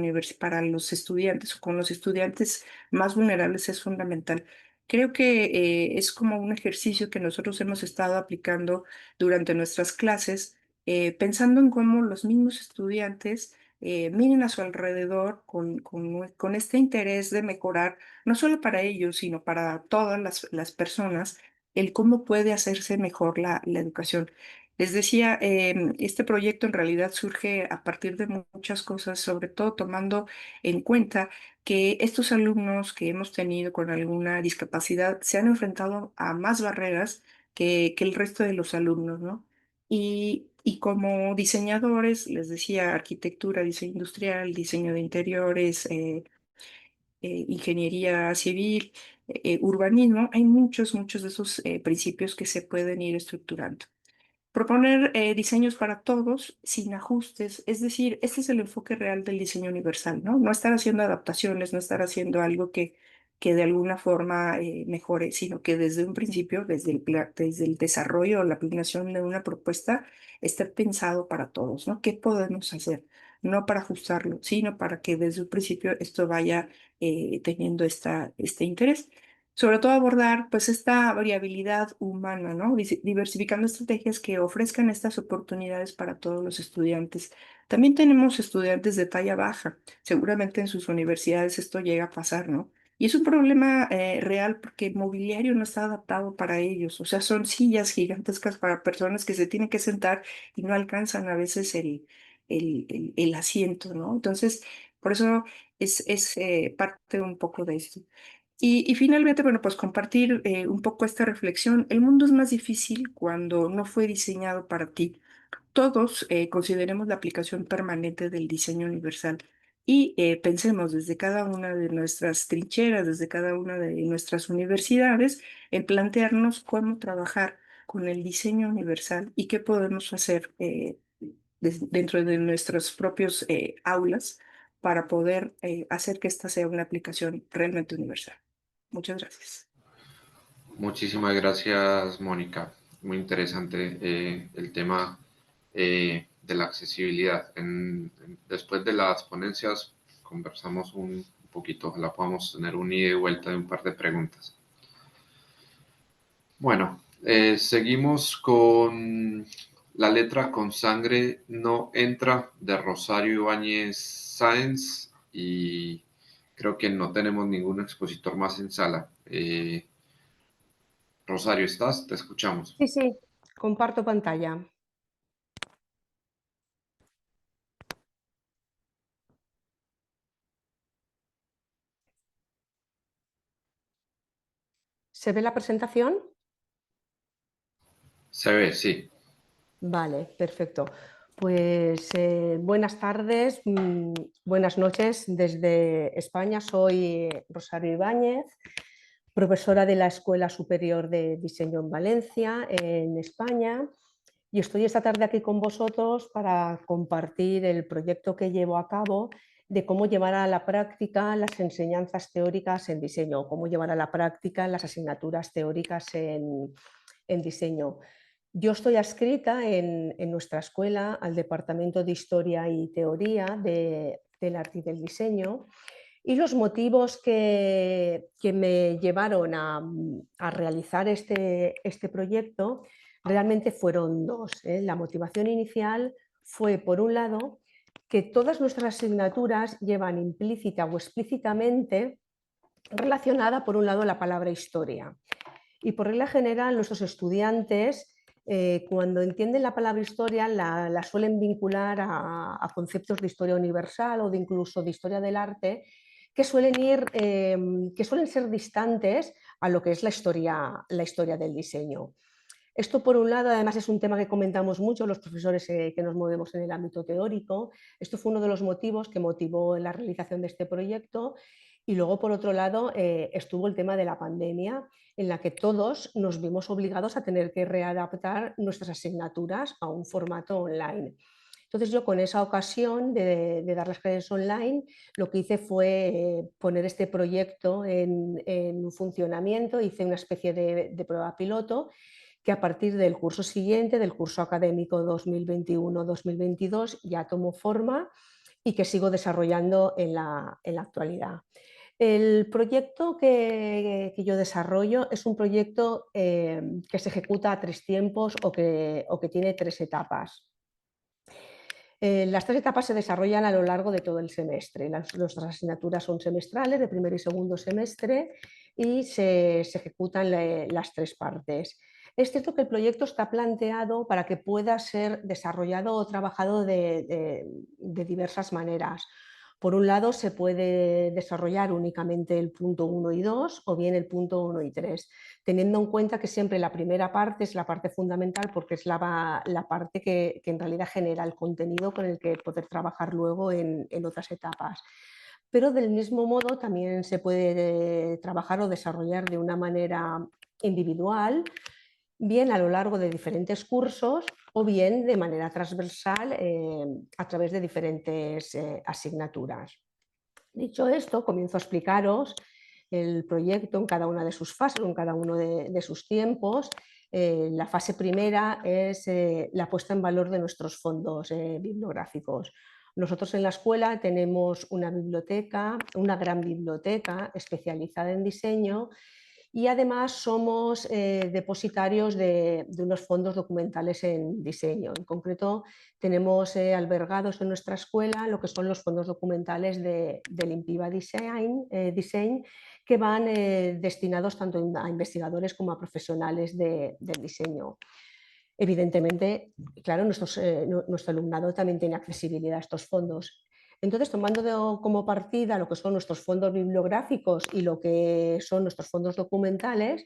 los estudiantes o con los estudiantes más vulnerables es fundamental. Creo que es como un ejercicio que nosotros hemos estado aplicando durante nuestras clases, pensando en cómo los mismos estudiantes miren a su alrededor con este interés de mejorar no solo para ellos, sino para todas las personas, el cómo puede hacerse mejor la educación. Les decía, este proyecto en realidad surge a partir de muchas cosas, sobre todo tomando en cuenta que estos alumnos que hemos tenido con alguna discapacidad se han enfrentado a más barreras que el resto de los alumnos, ¿no? Y como diseñadores, les decía, arquitectura, diseño industrial, diseño de interiores, ingeniería civil, urbanismo, hay muchos de esos principios que se pueden ir estructurando. Proponer diseños para todos sin ajustes, es decir, este es el enfoque real del diseño universal, ¿no? No estar haciendo adaptaciones, no estar haciendo algo que de alguna forma mejore, sino que desde un principio, desde el desarrollo o la planeación de una propuesta, esté pensado para todos, ¿no? ¿Qué podemos hacer? No para ajustarlo, sino para que desde un principio esto vaya teniendo este interés. Sobre todo abordar pues esta variabilidad humana, ¿no? Diversificando estrategias que ofrezcan estas oportunidades para todos los estudiantes. También tenemos estudiantes de talla baja. Seguramente en sus universidades esto llega a pasar, ¿no? Y es un problema real porque el mobiliario no está adaptado para ellos. O sea, son sillas gigantescas para personas que se tienen que sentar y no alcanzan a veces el asiento, ¿no? Entonces, por eso es parte un poco de esto. Y finalmente, bueno, pues compartir un poco esta reflexión. El mundo es más difícil cuando no fue diseñado para ti. Todos consideremos la aplicación permanente del diseño universal y pensemos desde cada una de nuestras trincheras, desde cada una de nuestras universidades, en plantearnos cómo trabajar con el diseño universal y qué podemos hacer dentro de nuestros propios aulas para poder hacer que esta sea una aplicación realmente universal. Muchas gracias. Muchísimas gracias, Mónica. Muy interesante el tema de la accesibilidad. Después de las ponencias conversamos un poquito, ojalá podamos tener un ida y vuelta de un par de preguntas. Bueno, seguimos con La letra con sangre no entra de Rosario Ibáñez Sáenz y creo que no tenemos ningún expositor más en sala. Rosario, ¿estás? Te escuchamos. Sí, sí, comparto pantalla. ¿Se ve la presentación? Se ve, sí. Vale, perfecto. Pues buenas tardes, buenas noches desde España. Soy Rosario Ibáñez, profesora de la Escuela Superior de Diseño en Valencia, en España, y estoy esta tarde aquí con vosotros para compartir el proyecto que llevo a cabo de cómo llevar a la práctica las enseñanzas teóricas en diseño, cómo llevar a la práctica las asignaturas teóricas en diseño. Yo estoy adscrita en nuestra escuela al Departamento de Historia y Teoría del Arte y del Diseño, y los motivos que me llevaron a realizar este proyecto realmente fueron dos. La motivación inicial fue, por un lado, que todas nuestras asignaturas llevan implícita o explícitamente relacionada, por un lado, la palabra historia. Y por regla general, nuestros estudiantes, cuando entienden la palabra historia, la suelen vincular a conceptos de historia universal o de incluso de historia del arte, que suelen ser distantes a lo que es la historia del diseño. Esto, por un lado, además es un tema que comentamos mucho los profesores que nos movemos en el ámbito teórico. Esto fue uno de los motivos que motivó la realización de este proyecto. Y luego, por otro lado, estuvo el tema de la pandemia, en la que todos nos vimos obligados a tener que readaptar nuestras asignaturas a un formato online. Entonces yo, con esa ocasión de dar las clases online, lo que hice fue poner este proyecto en funcionamiento. Hice una especie de prueba piloto que a partir del curso siguiente, del curso académico 2021-2022, ya tomó forma y que sigo desarrollando en la actualidad. El proyecto que yo desarrollo es un proyecto que se ejecuta a 3 tiempos o que tiene 3 etapas. Las 3 etapas se desarrollan a lo largo de todo el semestre. Nuestras asignaturas son semestrales, de primer y segundo semestre, y se ejecutan las 3 partes. Es cierto que el proyecto está planteado para que pueda ser desarrollado o trabajado de diversas maneras. Por un lado, se puede desarrollar únicamente el punto 1 y 2 o bien el punto 1 y 3, teniendo en cuenta que siempre la primera parte es la parte fundamental, porque es la parte que en realidad genera el contenido con el que poder trabajar luego en otras etapas. Pero del mismo modo también se puede trabajar o desarrollar de una manera individual, bien a lo largo de diferentes cursos o bien de manera transversal a través de diferentes asignaturas. Dicho esto, comienzo a explicaros el proyecto en cada una de sus fases, en cada uno de sus tiempos. La fase primera es la puesta en valor de nuestros fondos bibliográficos. Nosotros en la escuela tenemos una biblioteca, una gran biblioteca especializada en diseño, y además somos depositarios de unos fondos documentales en diseño. En concreto, tenemos albergados en nuestra escuela lo que son los fondos documentales del INPIBA Design, que van destinados tanto a investigadores como a profesionales del diseño. Evidentemente, claro, nuestro alumnado también tiene accesibilidad a estos fondos. Entonces, tomando como partida lo que son nuestros fondos bibliográficos y lo que son nuestros fondos documentales,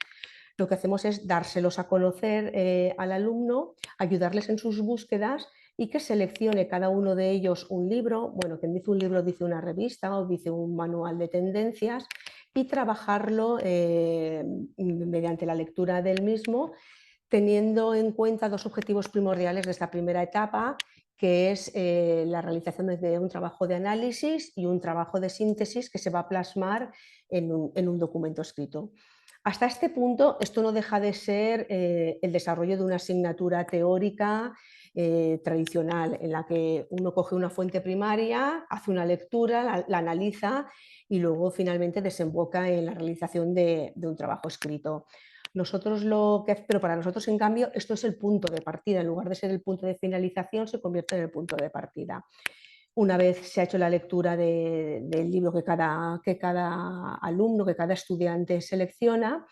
lo que hacemos es dárselos a conocer al alumno, ayudarles en sus búsquedas y que seleccione cada uno de ellos un libro. Bueno, quien dice un libro dice una revista o dice un manual de tendencias, y trabajarlo mediante la lectura del mismo, teniendo en cuenta 2 objetivos primordiales de esta primera etapa, que es la realización de un trabajo de análisis y un trabajo de síntesis que se va a plasmar en un documento escrito. Hasta este punto, esto no deja de ser el desarrollo de una asignatura teórica tradicional, en la que uno coge una fuente primaria, hace una lectura, la analiza y luego finalmente desemboca en la realización de un trabajo escrito. Pero para nosotros, en cambio, esto es el punto de partida. En lugar de ser el punto de finalización, se convierte en el punto de partida. Una vez se ha hecho la lectura del libro que cada alumno, que cada estudiante selecciona,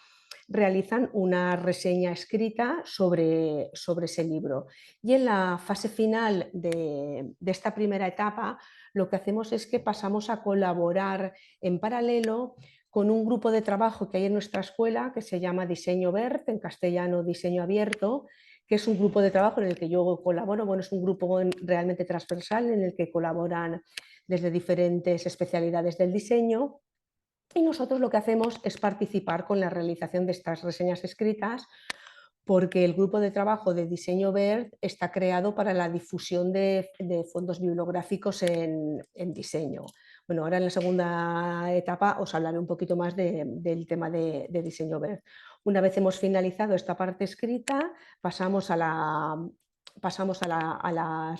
realizan una reseña escrita sobre ese libro. Y en la fase final de esta primera etapa, lo que hacemos es que pasamos a colaborar en paralelo con un grupo de trabajo que hay en nuestra escuela, que se llama Diseño Vert, en castellano Diseño Abierto, que es un grupo de trabajo en el que yo colaboro. Bueno, es un grupo realmente transversal en el que colaboran desde diferentes especialidades del diseño, y nosotros lo que hacemos es participar con la realización de estas reseñas escritas, porque el grupo de trabajo de diseño BERT está creado para la difusión de fondos bibliográficos en diseño. Bueno, ahora en la segunda etapa os hablaré un poquito más del tema de diseño BERT. Una vez hemos finalizado esta parte escrita, pasamos a la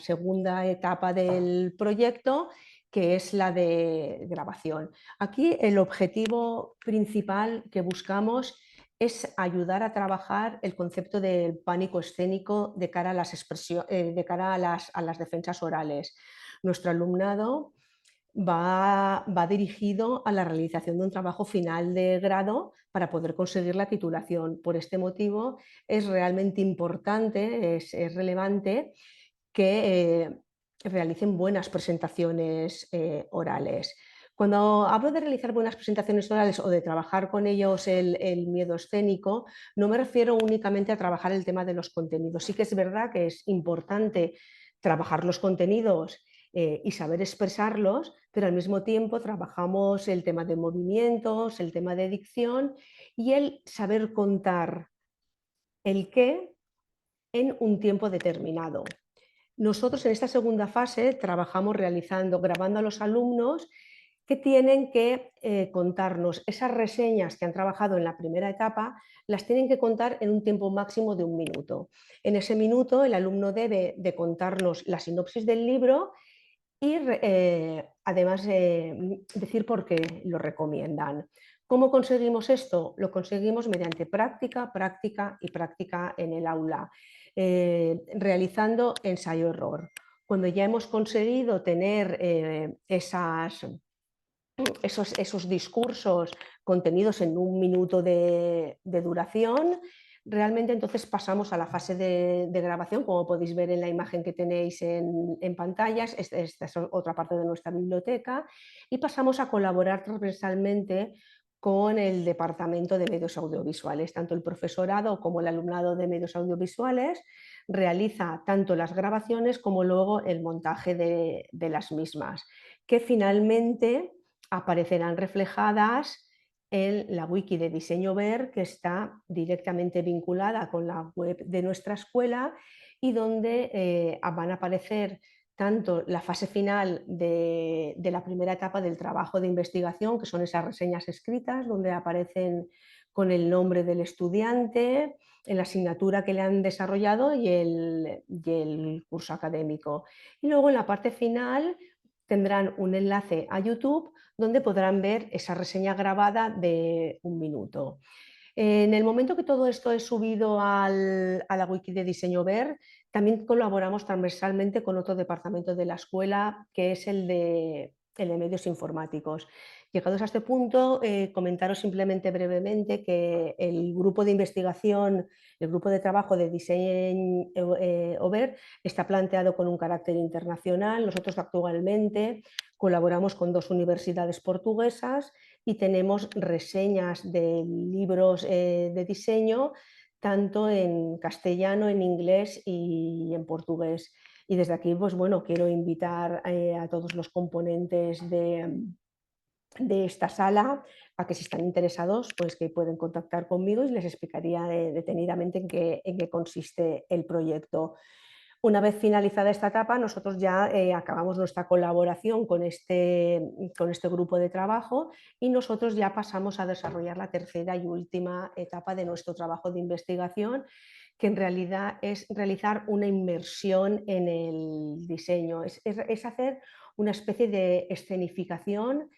segunda etapa del proyecto, que es la de grabación. Aquí el objetivo principal que buscamos es ayudar a trabajar el concepto del pánico escénico de cara a las defensas orales. Nuestro alumnado va dirigido a la realización de un trabajo final de grado para poder conseguir la titulación. Por este motivo es realmente importante, es relevante que realicen buenas presentaciones orales. Cuando hablo de realizar buenas presentaciones orales o de trabajar con ellos el miedo escénico, no me refiero únicamente a trabajar el tema de los contenidos. Sí que es verdad que es importante trabajar los contenidos y saber expresarlos, pero al mismo tiempo trabajamos el tema de movimientos, el tema de dicción y el saber contar el qué en un tiempo determinado. Nosotros en esta segunda fase trabajamos grabando a los alumnos que tienen que contarnos esas reseñas que han trabajado en la primera etapa, las tienen que contar en un tiempo máximo de 1 minuto. En ese minuto el alumno debe de contarnos la sinopsis del libro y además decir por qué lo recomiendan. ¿Cómo conseguimos esto? Lo conseguimos mediante práctica, práctica y práctica en el aula, realizando ensayo-error. Cuando ya hemos conseguido tener esos discursos contenidos en 1 minuto de duración, realmente entonces pasamos a la fase de grabación, como podéis ver en la imagen que tenéis en pantallas. Esta es otra parte de nuestra biblioteca, y pasamos a colaborar transversalmente con el Departamento de Medios Audiovisuales. Tanto el profesorado como el alumnado de Medios Audiovisuales realiza tanto las grabaciones como luego el montaje de las mismas, que finalmente aparecerán reflejadas en la wiki de Diseño BERT, que está directamente vinculada con la web de nuestra escuela y donde van a aparecer tanto la fase final de la primera etapa del trabajo de investigación, que son esas reseñas escritas, donde aparecen con el nombre del estudiante, en la asignatura que le han desarrollado y el curso académico. Y luego en la parte final tendrán un enlace a YouTube donde podrán ver esa reseña grabada de 1 minuto. En el momento que todo esto es subido a la wiki de Diseño BERT, también colaboramos transversalmente con otro departamento de la escuela, que es el de medios informáticos. Llegados a este punto, comentaros simplemente brevemente que el grupo de investigación, el grupo de trabajo de Diseño BERT está planteado con un carácter internacional. Nosotros actualmente colaboramos con 2 universidades portuguesas y tenemos reseñas de libros de diseño tanto en castellano, en inglés y en portugués. Y desde aquí, pues bueno, quiero invitar a todos los componentes de esta sala a que, si están interesados, pues que pueden contactar conmigo y les explicaría detenidamente en qué consiste el proyecto. Una vez finalizada esta etapa, nosotros ya acabamos nuestra colaboración con este grupo de trabajo y nosotros ya pasamos a desarrollar la tercera y última etapa de nuestro trabajo de investigación, que en realidad es realizar una inmersión en el diseño, es hacer una especie de escenificación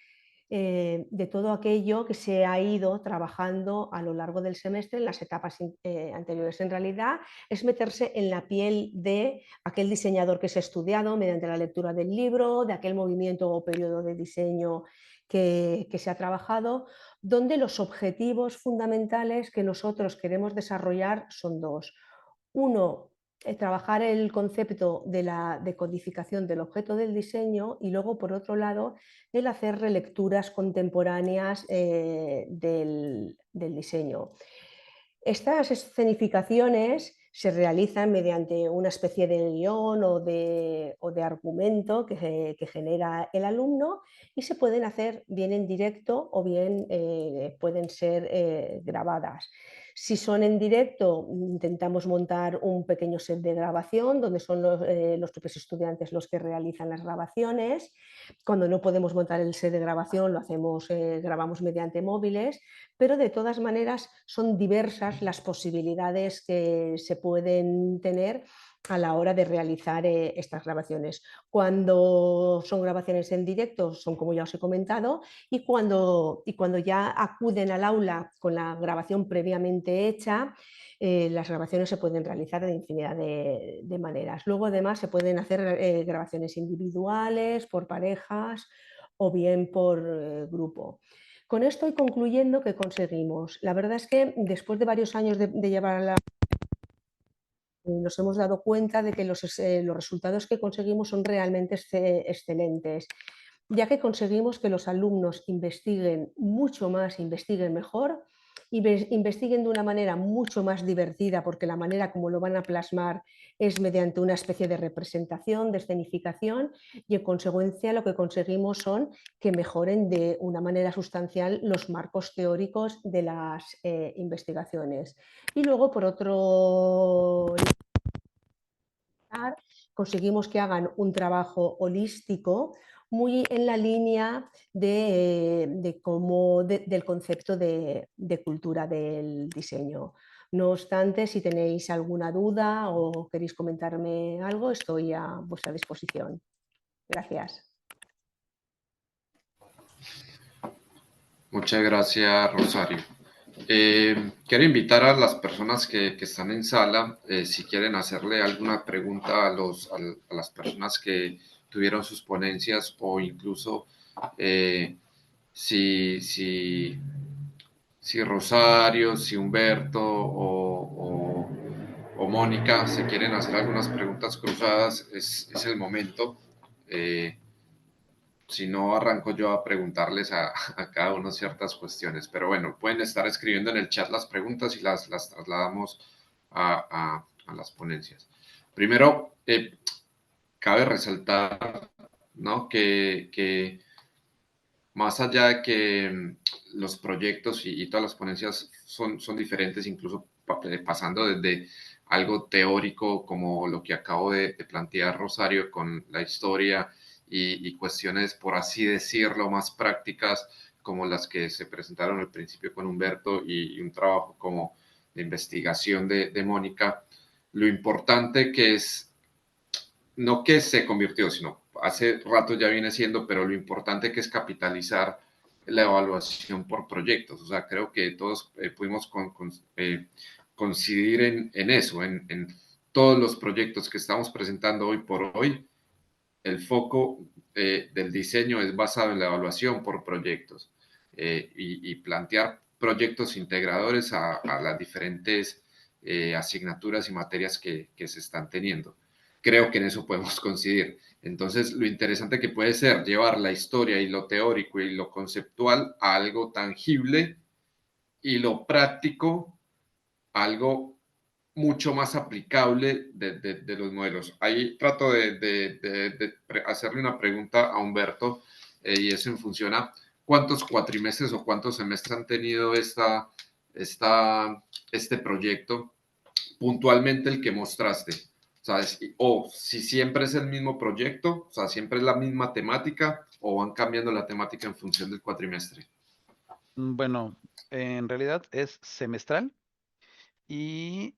de todo aquello que se ha ido trabajando a lo largo del semestre en las etapas anteriores. En realidad es meterse en la piel de aquel diseñador que se ha estudiado mediante la lectura del libro, de aquel movimiento o periodo de diseño que se ha trabajado, donde los objetivos fundamentales que nosotros queremos desarrollar son 2. Uno, trabajar el concepto de la decodificación del objeto del diseño, y luego, por otro lado, el hacer relecturas contemporáneas del diseño. Estas escenificaciones se realizan mediante una especie de guión o de argumento que genera el alumno, y se pueden hacer bien en directo o bien pueden ser grabadas. Si son en directo, intentamos montar un pequeño set de grabación donde son los propios estudiantes los que realizan las grabaciones. Cuando no podemos montar el set de grabación, lo hacemos, grabamos mediante móviles, pero de todas maneras son diversas las posibilidades que se pueden tener a la hora de realizar estas grabaciones. Cuando son grabaciones en directo, son como ya os he comentado, y cuando ya acuden al aula con la grabación previamente hecha, las grabaciones se pueden realizar de infinidad de maneras. Luego, además, se pueden hacer grabaciones individuales, por parejas o bien por grupo. Con esto y concluyendo, ¿qué conseguimos? La verdad es que después de varios años de llevar a la nos hemos dado cuenta de que los resultados que conseguimos son realmente excelentes, ya que conseguimos que los alumnos investiguen mucho más, investiguen mejor, investiguen de una manera mucho más divertida, porque la manera como lo van a plasmar es mediante una especie de representación, de escenificación, y en consecuencia lo que conseguimos son que mejoren de una manera sustancial los marcos teóricos de las investigaciones. Y luego, por otro conseguimos que hagan un trabajo holístico muy en la línea del concepto de cultura del diseño. No obstante, si tenéis alguna duda o queréis comentarme algo, estoy a vuestra disposición. Gracias. Muchas gracias, Rosario. Quiero invitar a las personas que están en sala, si quieren hacerle alguna pregunta a las personas que tuvieron sus ponencias, o incluso si Rosario, si Humberto o Mónica se quieren hacer algunas preguntas cruzadas, es el momento. Si no, arranco yo a preguntarles a cada uno ciertas cuestiones. Pero bueno, pueden estar escribiendo en el chat las preguntas y las trasladamos a las ponencias. Primero, cabe resaltar, ¿no?, que más allá de que los proyectos y todas las ponencias son diferentes, incluso pasando desde algo teórico como lo que acabo de plantear, Rosario, con la historia, y cuestiones, por así decirlo, más prácticas, como las que se presentaron al principio con Humberto, y un trabajo como de investigación de Mónica. Lo importante que es, no que se convirtió, sino hace rato ya viene siendo, pero lo importante que es capitalizar la evaluación por proyectos. O sea, creo que todos pudimos coincidir en eso, en todos los proyectos que estamos presentando hoy por hoy. El foco del diseño es basado en la evaluación por proyectos, y plantear proyectos integradores a las diferentes asignaturas y materias que se están teniendo. Creo que en eso podemos coincidir. Entonces, lo interesante que puede ser llevar la historia y lo teórico y lo conceptual a algo tangible, y lo práctico a algo mucho más aplicable de los modelos. Ahí trato de hacerle una pregunta a Humberto, y es en función a cuántos cuatrimestres o cuántos semestres han tenido este proyecto, puntualmente el que mostraste. ¿Sabes? O si siempre es el mismo proyecto, o sea, siempre es la misma temática, o van cambiando la temática en función del cuatrimestre. Bueno, en realidad es semestral y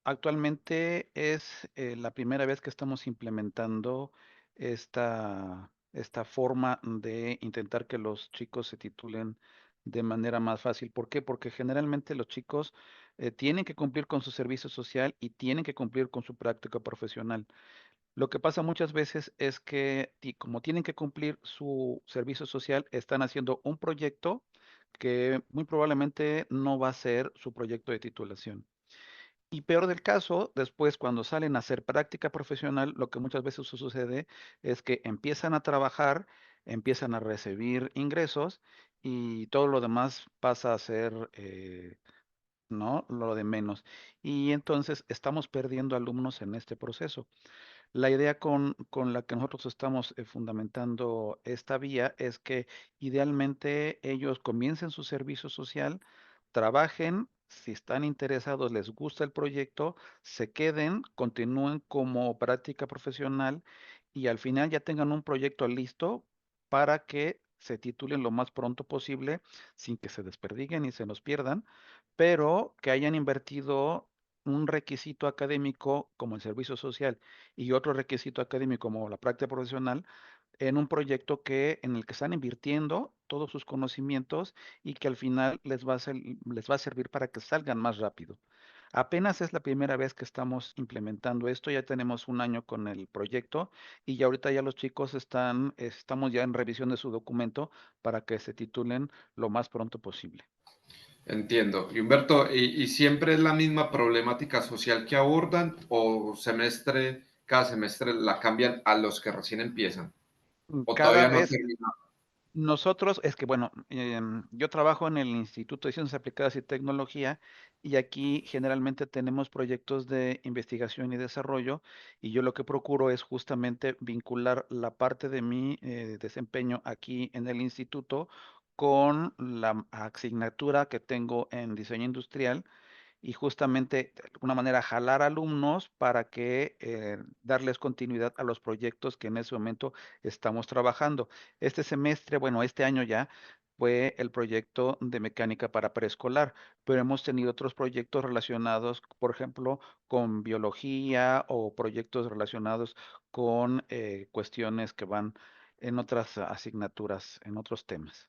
actualmente es la primera vez que estamos implementando esta forma de intentar que los chicos se titulen de manera más fácil. ¿Por qué? Porque generalmente los chicos tienen que cumplir con su servicio social y tienen que cumplir con su práctica profesional. Lo que pasa muchas veces es que como tienen que cumplir su servicio social, están haciendo un proyecto que muy probablemente no va a ser su proyecto de titulación. Y peor del caso, después cuando salen a hacer práctica profesional, lo que muchas veces sucede es que empiezan a trabajar, empiezan a recibir ingresos, y todo lo demás pasa a ser, ¿no?, lo de menos. Y entonces estamos perdiendo alumnos en este proceso. La idea con la que nosotros estamos fundamentando esta vía es que idealmente ellos comiencen su servicio social, trabajen, si están interesados, les gusta el proyecto, se queden, continúen como práctica profesional y al final ya tengan un proyecto listo para que se titulen lo más pronto posible sin que se desperdiguen y se nos pierdan, pero que hayan invertido un requisito académico como el servicio social y otro requisito académico como la práctica profesional en un proyecto en el que están invirtiendo todos sus conocimientos y que al final les va a servir para que salgan más rápido. Apenas es la primera vez que estamos implementando esto, ya tenemos un año con el proyecto y ya ahorita ya los chicos estamos ya en revisión de su documento para que se titulen lo más pronto posible. Entiendo. Y Humberto, ¿y siempre es la misma problemática social que abordan o cada semestre la cambian a los que recién empiezan? ¿O Cada todavía no vez termina? nosotros, es que bueno, yo trabajo en el Instituto de Ciencias Aplicadas y Tecnología y aquí generalmente tenemos proyectos de investigación y desarrollo y yo lo que procuro es justamente vincular la parte de mi desempeño aquí en el instituto con la asignatura que tengo en diseño industrial y justamente de alguna manera jalar alumnos para que darles continuidad a los proyectos que en ese momento estamos trabajando. Este semestre, bueno, este año ya fue el proyecto de mecánica para preescolar, pero hemos tenido otros proyectos relacionados, por ejemplo, con biología o proyectos relacionados con cuestiones que van en otras asignaturas, en otros temas.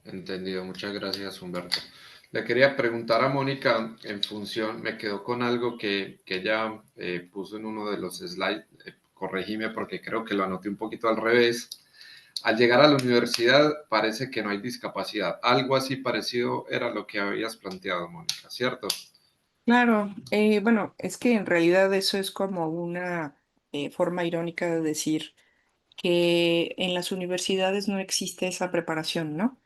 Entendido, muchas gracias, Humberto. Le quería preguntar a Mónica en función, me quedó con algo que ella puso en uno de los slides, corregime porque creo que lo anoté un poquito al revés. Al llegar a la universidad parece que no hay discapacidad. Algo así parecido era lo que habías planteado, Mónica, ¿cierto? Claro, bueno, es que en realidad eso es como una forma irónica de decir que en las universidades no existe esa preparación, ¿no?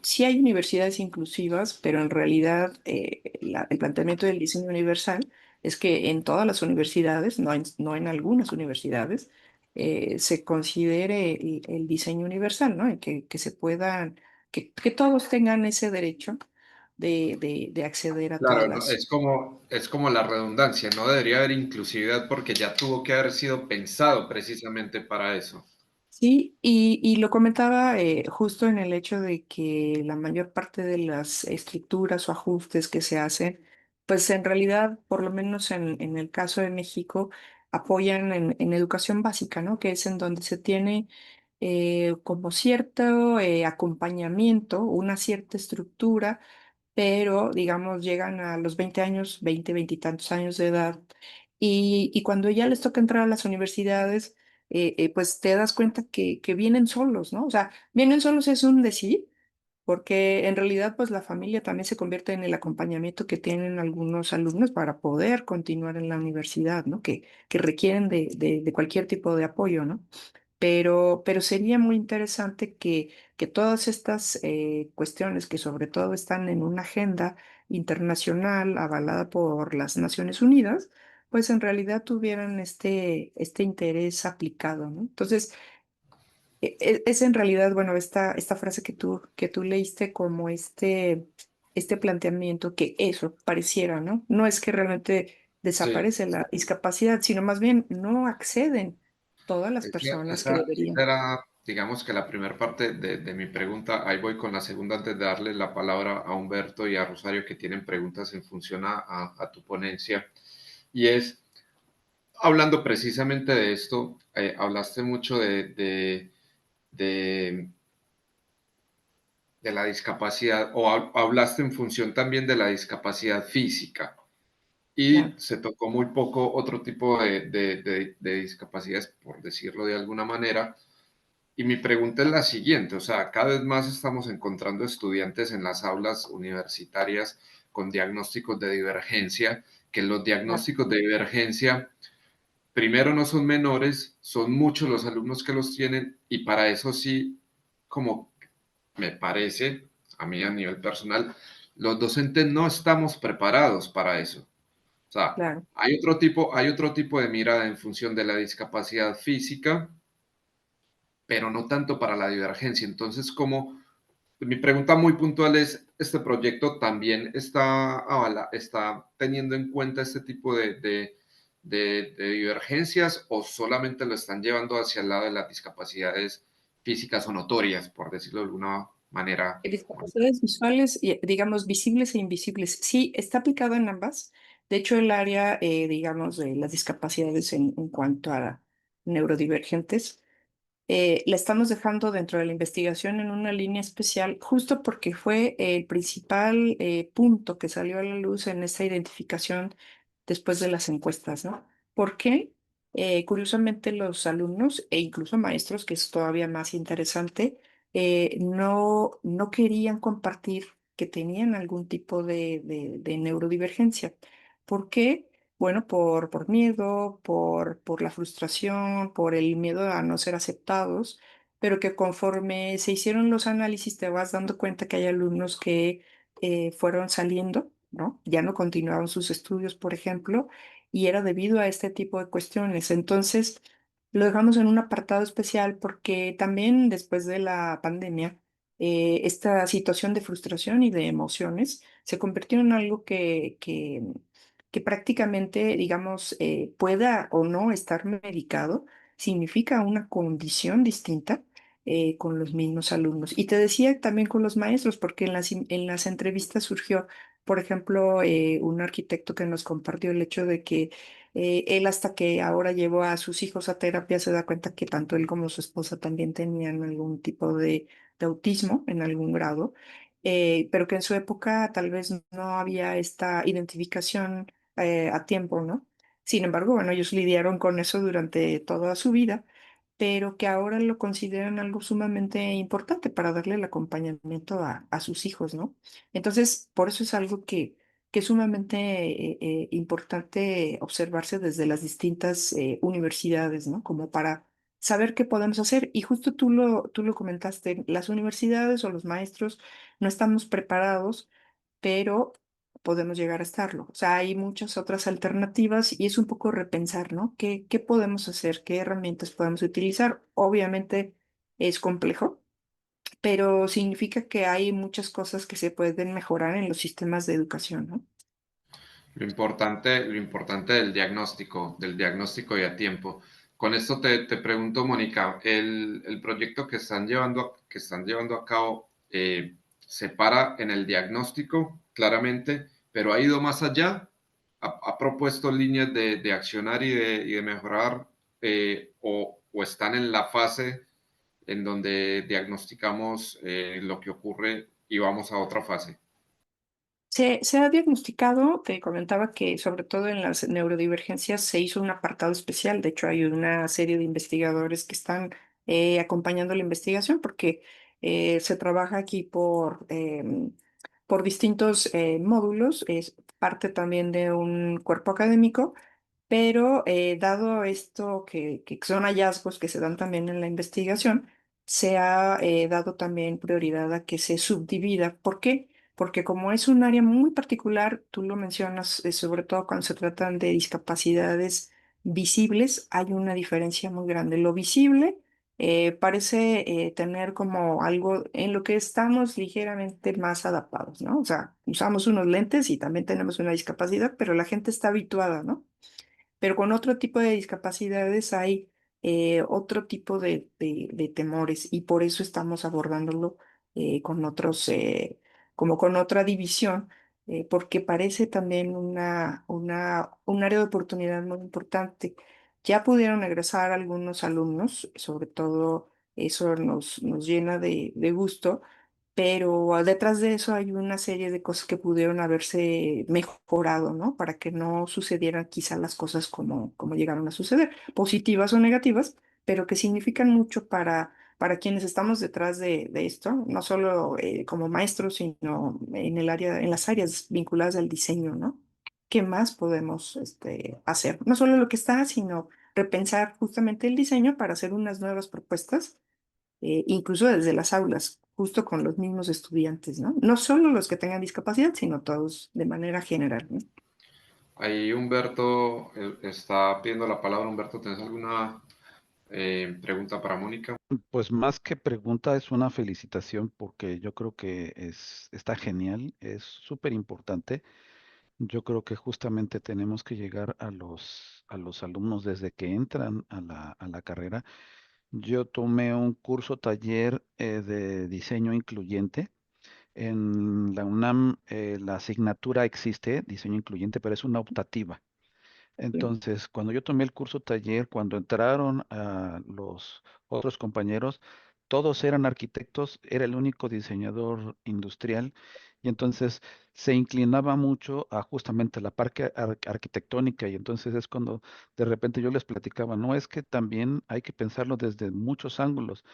Sí hay universidades inclusivas, pero en realidad el planteamiento del diseño universal es que en todas las universidades, no en algunas universidades, se considere el diseño universal, ¿no? Y que se puedan, que todos tengan ese derecho de acceder a todas Claro, no, las. es como la redundancia, no debería haber inclusividad porque ya tuvo que haber sido pensado precisamente para eso. Sí, y lo comentaba justo en el hecho de que la mayor parte de las estructuras o ajustes que se hacen, pues en realidad, por lo menos en el caso de México, apoyan en educación básica, ¿no? Que es en donde se tiene como cierto acompañamiento, una cierta estructura, pero digamos llegan a los 20 años, 20 y tantos años de edad, y cuando ya les toca entrar a las universidades, pues te das cuenta que vienen solos, ¿no? O sea, vienen solos es un decir, porque en realidad pues la familia también se convierte en el acompañamiento que tienen algunos alumnos para poder continuar en la universidad, ¿no? Que requieren de cualquier tipo de apoyo, ¿no? Pero sería muy interesante que todas estas cuestiones que sobre todo están en una agenda internacional avalada por las Naciones Unidas, pues en realidad tuvieran este interés aplicado, ¿no? Entonces, es en realidad, bueno, esta frase que tú leíste como este planteamiento que eso pareciera, ¿no? No es que realmente Sí, desaparece la discapacidad, sino más bien no acceden todas las personas que esa deberían. era, digamos que la primera parte de mi pregunta. Ahí voy con la segunda antes de darle la palabra a Humberto y a Rosario que tienen preguntas en función a tu ponencia. Y es, hablando precisamente de esto, hablaste mucho de, de la discapacidad o hablaste en función también de la discapacidad física. Y Claro, se tocó muy poco otro tipo de discapacidades, por decirlo de alguna manera. Y mi pregunta es la siguiente, o sea, cada vez más estamos encontrando estudiantes en las aulas universitarias con diagnósticos de divergencia, que los claro, diagnósticos de divergencia, primero no son menores, son muchos los alumnos que los tienen y para eso sí, como me parece, a mí a nivel personal, los docentes no estamos preparados para eso. O sea, claro. hay otro tipo de mirada en función de la discapacidad física, pero no tanto para la divergencia. Entonces, como mi pregunta muy puntual es, este proyecto también está teniendo en cuenta este tipo de divergencias, o solamente lo están llevando hacia el lado de las discapacidades físicas o notorias, por decirlo de alguna manera? Discapacidades visuales, digamos, visibles e invisibles. Sí, está aplicado en ambas. De hecho, el área, digamos, de las discapacidades en cuanto a neurodivergentes, la estamos dejando dentro de la investigación en una línea especial, justo porque fue el principal punto que salió a la luz en esta identificación después de las encuestas, ¿no? ¿Por qué? Curiosamente, los alumnos e incluso maestros, que es todavía más interesante, no querían compartir que tenían algún tipo de neurodivergencia. ¿Por qué? Bueno, por miedo, por la frustración, por el miedo a no ser aceptados, pero que conforme se hicieron los análisis te vas dando cuenta que hay alumnos que fueron saliendo, ¿no? Ya no continuaron sus estudios, por ejemplo, y era debido a este tipo de cuestiones. Entonces, lo dejamos en un apartado especial porque también después de la pandemia, esta situación de frustración y de emociones se convirtió en algo que prácticamente, digamos, pueda o no estar medicado, significa una condición distinta con los mismos alumnos. Y te decía también con los maestros, porque en las entrevistas surgió, por ejemplo, un arquitecto que nos compartió el hecho de que él hasta que ahora llevó a sus hijos a terapia se da cuenta que tanto él como su esposa también tenían algún tipo de autismo en algún grado, pero que en su época tal vez no había esta identificación a tiempo, ¿no? Sin embargo, bueno, ellos lidiaron con eso durante toda su vida, pero que ahora lo consideran algo sumamente importante para darle el acompañamiento a sus hijos, ¿no? Entonces, por eso es algo que es sumamente importante observarse desde las distintas universidades, ¿no? Como para saber qué podemos hacer. Y justo tú lo comentaste, las universidades o los maestros no estamos preparados, pero podemos llegar a estarlo. O sea, hay muchas otras alternativas y es un poco repensar, ¿no? ¿Qué podemos hacer? ¿Qué herramientas podemos utilizar? Obviamente es complejo, pero significa que hay muchas cosas que se pueden mejorar en los sistemas de educación, ¿no? Lo importante del diagnóstico y a tiempo. Con esto te pregunto, Mónica, el proyecto que están llevando a cabo se para en el diagnóstico, claramente, pero ha ido más allá, ha propuesto líneas de accionar y de mejorar, o están en la fase en donde diagnosticamos lo que ocurre y vamos a otra fase. Se ha diagnosticado, te comentaba que sobre todo en las neurodivergencias se hizo un apartado especial. De hecho, hay una serie de investigadores que están acompañando la investigación porque se trabaja aquí por distintos módulos. Es parte también de un cuerpo académico, pero dado esto que son hallazgos que se dan también en la investigación, se ha dado también prioridad a que se subdivida. ¿Por qué? Porque como es un área muy particular, tú lo mencionas, sobre todo cuando se tratan de discapacidades visibles, hay una diferencia muy grande. Lo visible parece tener como algo en lo que estamos ligeramente más adaptados, ¿no? O sea, usamos unos lentes y también tenemos una discapacidad, pero la gente está habituada, ¿no? Pero con otro tipo de discapacidades hay otro tipo de temores y por eso estamos abordándolo con otros, como con otra división, porque parece también un área de oportunidad muy importante. Ya pudieron egresar algunos alumnos, sobre todo eso nos llena de gusto, pero detrás de eso hay una serie de cosas que pudieron haberse mejorado, ¿no? Para que no sucedieran quizá las cosas como llegaron a suceder, positivas o negativas, pero que significan mucho para quienes estamos detrás de esto, no solo como maestros, sino en las áreas vinculadas al diseño, ¿no? ¿Qué más podemos hacer? No solo lo que está, sino repensar justamente el diseño para hacer unas nuevas propuestas incluso desde las aulas, justo con los mismos estudiantes, ¿no? No solo los que tengan discapacidad, sino todos de manera general, ¿no? Ahí Humberto está pidiendo la palabra. Humberto, ¿tienes alguna Pregunta para Mónica. Pues más que pregunta es una felicitación porque yo creo que está genial, es súper importante. Yo creo que justamente tenemos que llegar a los alumnos desde que entran a la carrera. Yo tomé un curso taller de diseño incluyente. En la UNAM la asignatura existe, diseño incluyente, pero es una optativa. Bien, Entonces, cuando yo tomé el curso taller, cuando entraron a los otros compañeros, todos eran arquitectos, era el único diseñador industrial, y entonces se inclinaba mucho a justamente la parte arquitectónica, y entonces es cuando de repente yo les platicaba, no es que también hay que pensarlo desde muchos ángulos,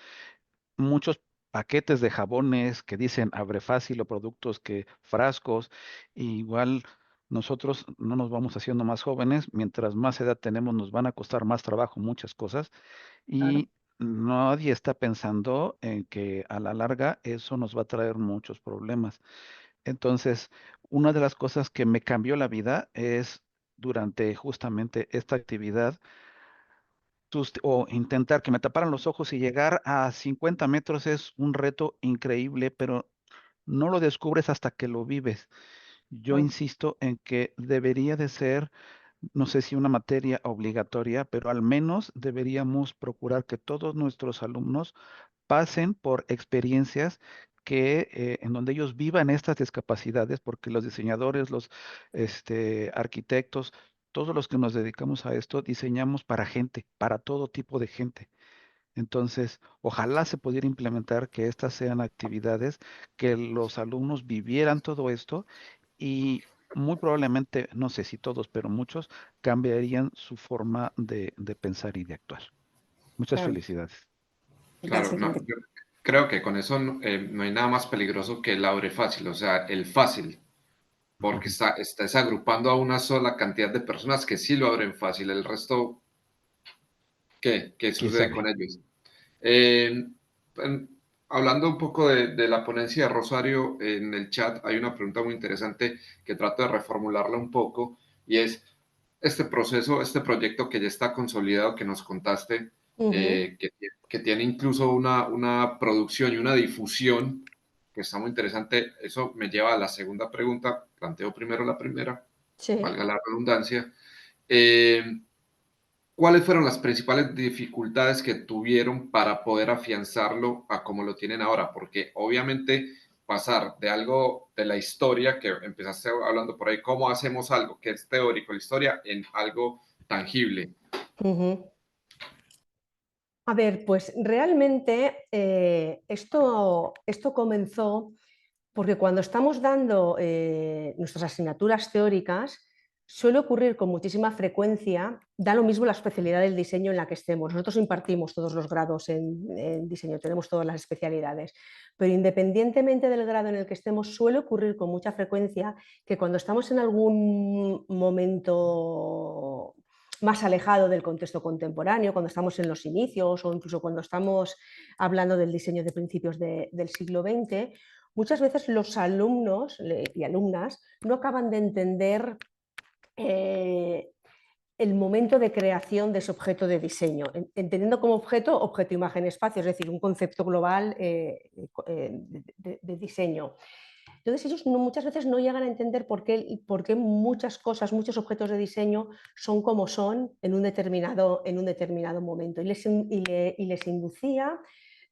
muchos paquetes de jabones que dicen abre fácil o productos que frascos. Y igual nosotros no nos vamos haciendo más jóvenes, mientras más edad tenemos nos van a costar más trabajo muchas cosas claro, y nadie está pensando en que a la larga eso nos va a traer muchos problemas. Entonces, una de las cosas que me cambió la vida es durante justamente esta actividad o intentar que me taparan los ojos y llegar a 50 metros es un reto increíble, pero no lo descubres hasta que lo vives. Yo claro, insisto en que debería de ser, no sé si una materia obligatoria, pero al menos deberíamos procurar que todos nuestros alumnos pasen por experiencias en donde ellos vivan estas discapacidades, porque los diseñadores, los arquitectos, todos los que nos dedicamos a esto, diseñamos para gente, para todo tipo de gente. Entonces, ojalá se pudiera implementar que estas sean actividades, que los alumnos vivieran todo esto y muy probablemente, no sé si todos, pero muchos cambiarían su forma de pensar y de actuar. Muchas claro. felicidades. Claro, Gracias, no, Enrique. yo creo que con eso no hay nada más peligroso que el abre fácil, o sea, el fácil, porque Ujú. estás agrupando a una sola cantidad de personas que sí lo abren fácil, el resto, ¿qué ¿Quién sucede sabe? con ellos? Eh, Hablando un poco de la ponencia de Rosario, en el chat hay una pregunta muy interesante que trato de reformularla un poco y es este proceso, este proyecto que ya está consolidado, que nos contaste, Ujú. que tiene incluso una producción y una difusión que está muy interesante. Eso me lleva a la segunda pregunta. Planteo primero la primera, Sí. valga la redundancia. Eh, ¿Cuáles fueron las principales dificultades que tuvieron para poder afianzarlo a como lo tienen ahora? Porque obviamente pasar de algo de la historia, que empezaste hablando por ahí, cómo hacemos algo que es teórico, la historia, en algo tangible. Ujú. A ver, pues realmente esto comenzó porque cuando estamos dando nuestras asignaturas teóricas, suele ocurrir con muchísima frecuencia, da lo mismo la especialidad del diseño en la que estemos. Nosotros impartimos todos los grados en diseño, tenemos todas las especialidades, pero independientemente del grado en el que estemos, suele ocurrir con mucha frecuencia que cuando estamos en algún momento más alejado del contexto contemporáneo, cuando estamos en los inicios o incluso cuando estamos hablando del diseño de principios del siglo XX, muchas veces los alumnos y alumnas no acaban de entender eh, el momento de creación de ese objeto de diseño, entendiendo como objeto, imagen, espacio, es decir, un concepto global de diseño. Entonces ellos muchas veces no llegan a entender por qué muchas cosas, muchos objetos de diseño son como son en un determinado momento y les inducía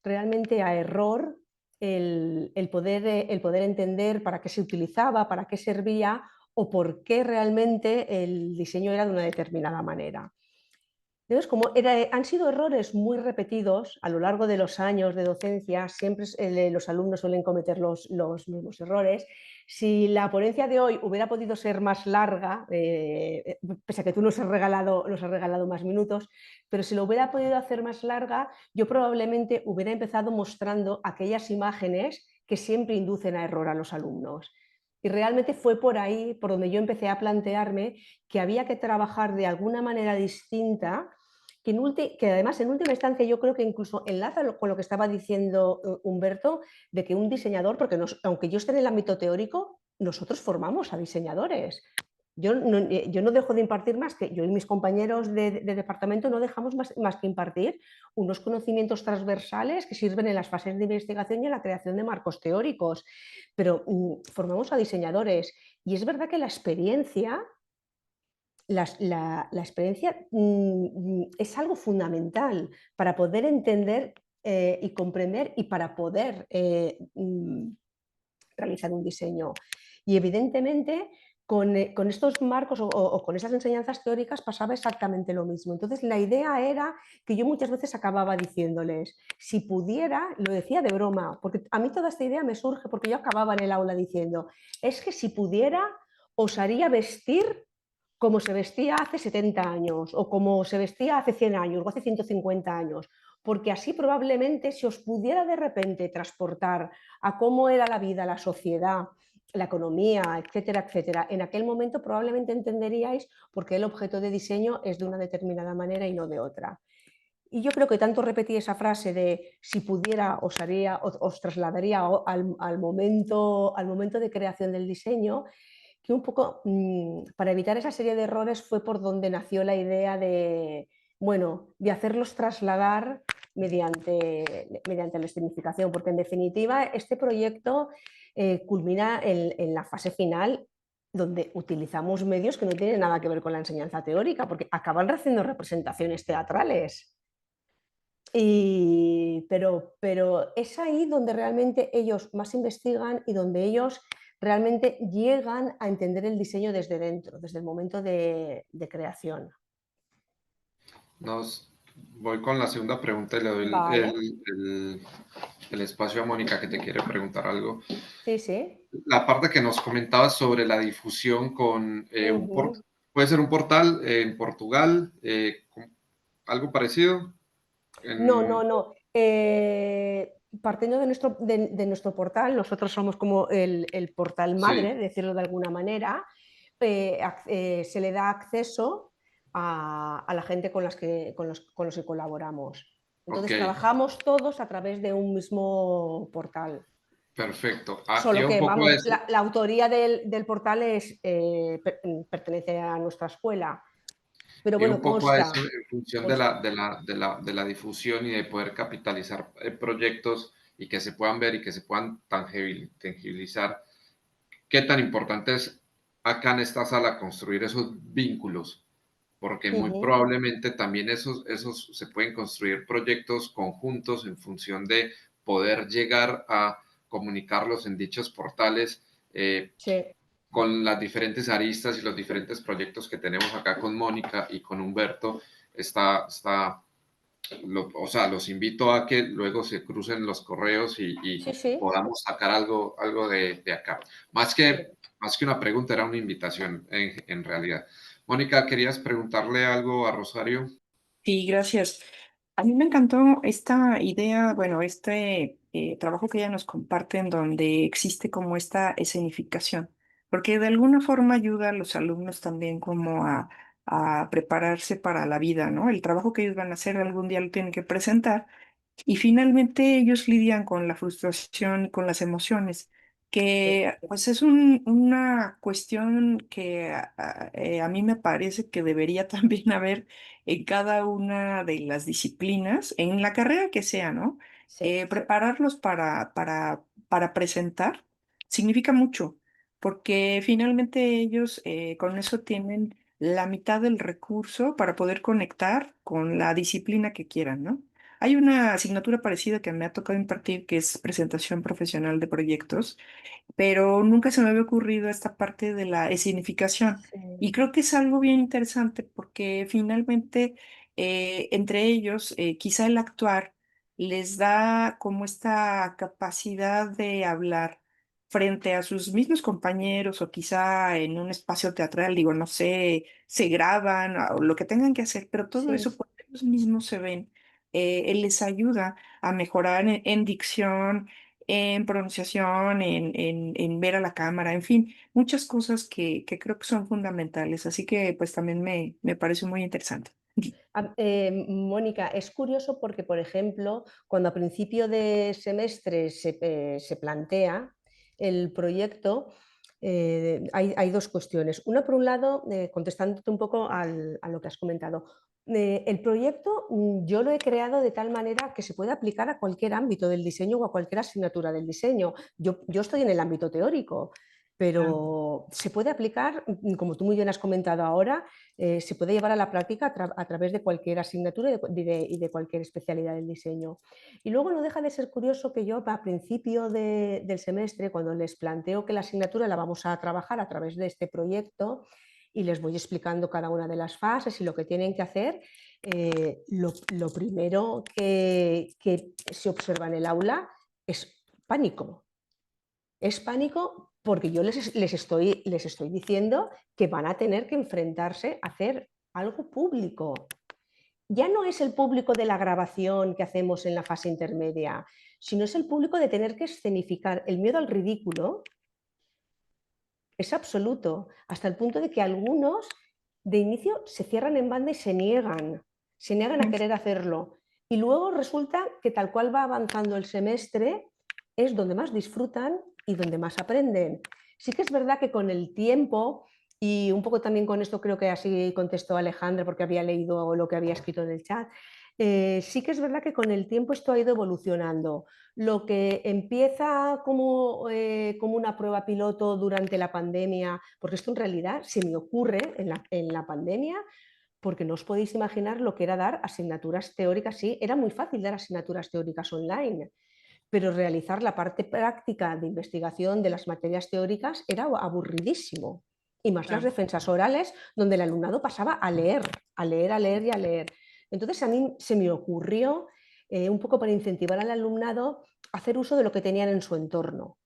realmente a error el poder entender para qué se utilizaba, para qué servía o por qué realmente el diseño era de una determinada manera. Entonces, han sido errores muy repetidos a lo largo de los años de docencia, siempre los alumnos suelen cometer los mismos errores. Si la ponencia de hoy hubiera podido ser más larga, pese a que tú nos has regalado más minutos, pero si lo hubiera podido hacer más larga, yo probablemente hubiera empezado mostrando aquellas imágenes que siempre inducen a error a los alumnos. Y realmente fue por ahí por donde yo empecé a plantearme que había que trabajar de alguna manera distinta que además en última instancia yo creo que incluso enlaza con lo que estaba diciendo Humberto, de que un diseñador, porque aunque yo esté en el ámbito teórico, nosotros formamos a diseñadores. yo no dejo de impartir más que yo y mis compañeros de departamento no dejamos más que impartir unos conocimientos transversales que sirven en las fases de investigación y en la creación de marcos teóricos, pero formamos a diseñadores y es verdad que la experiencia es algo fundamental para poder entender y comprender y para poder realizar un diseño. Y evidentemente con estos marcos o con esas enseñanzas teóricas pasaba exactamente lo mismo. Entonces la idea era que yo muchas veces acababa diciéndoles, si pudiera, lo decía de broma, porque a mí toda esta idea me surge porque yo acababa en el aula diciendo, es que si pudiera os haría vestir como se vestía hace 70 años o como se vestía hace 100 años o hace 150 años, porque así probablemente si os pudiera de repente transportar a cómo era la vida, la sociedad, la economía, etcétera, etcétera, en aquel momento probablemente entenderíais por qué el objeto de diseño es de una determinada manera y no de otra. Y yo creo que tanto repetí esa frase de si pudiera os, haría, os trasladaría al momento de creación del diseño, que un poco para evitar esa serie de errores fue por donde nació la idea de, bueno, de hacerlos trasladar mediante la escenificación, porque en definitiva este proyecto culmina en la fase final donde utilizamos medios que no tienen nada que ver con la enseñanza teórica, porque acaban haciendo representaciones teatrales. Pero es ahí donde realmente ellos más investigan y donde ellos realmente llegan a entender el diseño desde dentro, desde el momento de creación. Voy con la segunda pregunta y le doy Vale. el espacio a Mónica que te quiere preguntar algo. Sí, sí. La parte que nos comentabas sobre la difusión con puede ser un portal en Portugal, algo parecido. No. Partiendo de nuestro portal, nosotros somos como el portal madre, Sí, decirlo de alguna manera, se le da acceso a la gente con los que colaboramos. ok, Entonces trabajamos todos a través de un mismo portal. perfecto. Solo Iba un que, poco a vamos, eso. la autoría del portal pertenece a nuestra escuela. Pero Iba bueno, un poco a eso consta. en función consta. de la difusión y de poder capitalizar proyectos y que se puedan ver y que se puedan tangibilizar. ¿Qué tan importante es acá en esta sala construir esos vínculos? Porque muy probablemente también esos se pueden construir proyectos conjuntos en función de poder llegar a comunicarlos en dichos portales Sí. con las diferentes aristas y los diferentes proyectos que tenemos acá con Mónica y con Humberto. O sea, los invito a que luego se crucen los correos y Sí. podamos sacar algo de acá. Más que una pregunta, era una invitación en realidad. Mónica, ¿querías preguntarle algo a Rosario? Sí, gracias. A mí me encantó esta idea, bueno, este trabajo que ella nos comparte en donde existe como esta escenificación, porque de alguna forma ayuda a los alumnos también como a prepararse para la vida, ¿no? El trabajo que ellos van a hacer algún día lo tienen que presentar y finalmente ellos lidian con la frustración, con las emociones, que pues es una cuestión que a mí me parece que debería también haber en cada una de las disciplinas, en la carrera que sea, ¿no? Sí. Prepararlos para presentar significa mucho, porque finalmente ellos con eso tienen la mitad del recurso para poder conectar con la disciplina que quieran, ¿no? Hay una asignatura parecida que me ha tocado impartir, que es presentación profesional de proyectos, pero nunca se me había ocurrido esta parte de la escenificación. Y creo que es algo bien interesante porque finalmente entre ellos, quizá el actuar les da como esta capacidad de hablar frente a sus mismos compañeros o quizá en un espacio teatral, digo, no sé, se graban o lo que tengan que hacer, pero todo Sí. eso por ellos mismos se ven. Les ayuda a mejorar en dicción, en pronunciación, en ver a la cámara, en fin, muchas cosas que creo que son fundamentales. Así que pues también me parece muy interesante. Mónica, es curioso porque, por ejemplo, cuando a principio de semestre se plantea el proyecto, hay dos cuestiones. Una, por un lado, contestándote un poco a lo que has comentado. El proyecto yo lo he creado de tal manera que se puede aplicar a cualquier ámbito del diseño o a cualquier asignatura del diseño. Yo estoy en el ámbito teórico, pero se puede aplicar, como tú muy bien has comentado ahora, se puede llevar a la práctica a través de cualquier asignatura y de cualquier especialidad del diseño. Y luego no deja de ser curioso que yo a principio del semestre, cuando les planteo que la asignatura la vamos a trabajar a través de este proyecto y les voy explicando cada una de las fases y lo que tienen que hacer, lo primero que se observa en el aula es pánico. Es pánico porque yo les estoy diciendo que van a tener que enfrentarse a hacer algo público. Ya no es el público de la grabación que hacemos en la fase intermedia, sino es el público de tener que escenificar. El miedo al ridículo es absoluto, hasta el punto de que algunos de inicio se cierran en banda y se niegan a querer hacerlo. Y luego resulta que tal cual va avanzando el semestre es donde más disfrutan y donde más aprenden. Sí que es verdad que con el tiempo, y un poco también con esto creo que así contestó Alejandra porque había leído lo que había escrito en el chat, sí que es verdad que con el tiempo esto ha ido evolucionando. Lo que empieza como una prueba piloto durante la pandemia, porque esto en realidad se me ocurre en la pandemia, porque no os podéis imaginar lo que era dar asignaturas teóricas. Sí, era muy fácil dar asignaturas teóricas online, pero realizar la parte práctica de investigación de las materias teóricas era aburridísimo. Y más las defensas orales, donde el alumnado pasaba a leer, a leer, a leer y a leer. Entonces a mí se me ocurrió, un poco para incentivar al alumnado, hacer uso de lo que tenían en su entorno.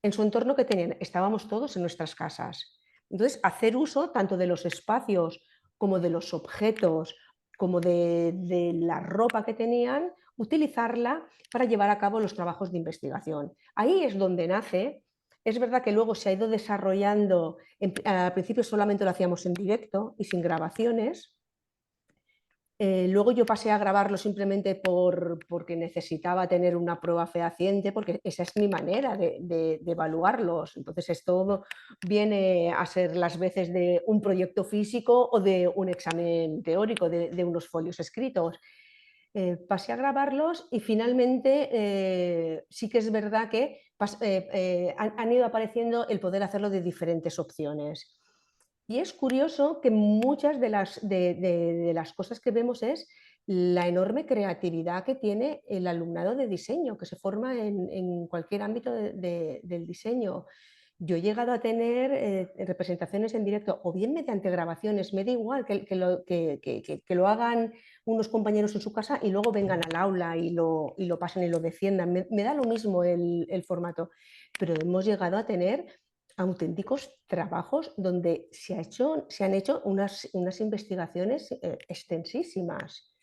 En su entorno que tenían, estábamos todos en nuestras casas. Entonces, hacer uso tanto de los espacios como de los objetos, como de la ropa que tenían, utilizarla para llevar a cabo los trabajos de investigación. Ahí es donde nace. Es verdad que luego se ha ido desarrollando, al principio solamente lo hacíamos en directo y sin grabaciones. Luego yo pasé a grabarlo simplemente porque necesitaba tener una prueba fehaciente, porque esa es mi manera de evaluarlos. Entonces esto viene a ser las veces de un proyecto físico o de un examen teórico, de unos folios escritos. Pasé a grabarlos y finalmente sí que es verdad que han ido apareciendo el poder hacerlo de diferentes opciones. Y es curioso que muchas de las cosas que vemos es la enorme creatividad que tiene el alumnado de diseño, que se forma en cualquier ámbito del diseño. Yo he llegado a tener representaciones en directo, o bien mediante grabaciones, me da igual que lo hagan unos compañeros en su casa y luego vengan al aula y lo pasen y lo defiendan. Me da lo mismo el formato, pero hemos llegado a tener auténticos trabajos donde se han hecho unas investigaciones extensísimas.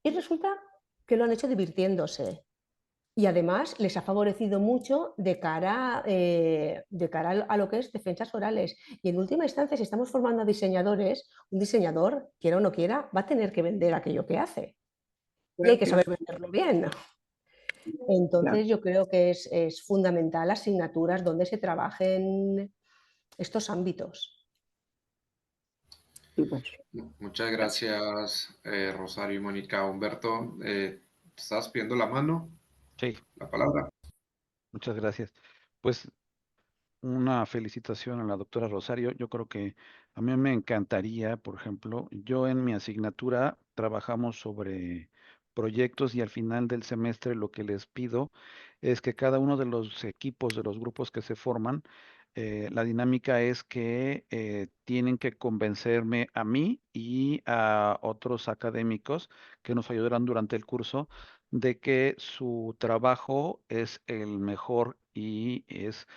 Y resulta que lo han hecho divirtiéndose. Y además les ha favorecido mucho de cara a lo que es defensas orales. Y en última instancia, si estamos formando a diseñadores, un diseñador, quiera o no quiera, va a tener que vender aquello que hace. Y hay que saber venderlo bien. Entonces yo creo que es fundamental asignaturas donde se trabajen estos ámbitos. Muchas gracias, Rosario y Mónica. Humberto, ¿estás pidiendo la mano? Sí, La palabra. muchas gracias. Pues una felicitación a la doctora Rosario. Yo creo que a mí me encantaría, por ejemplo, yo en mi asignatura trabajamos sobre proyectos y al final del semestre lo que les pido es que cada uno de los equipos, de los grupos que se forman, la dinámica es que tienen que convencerme a mí y a otros académicos que nos ayudarán durante el curso de que su trabajo es el mejor y es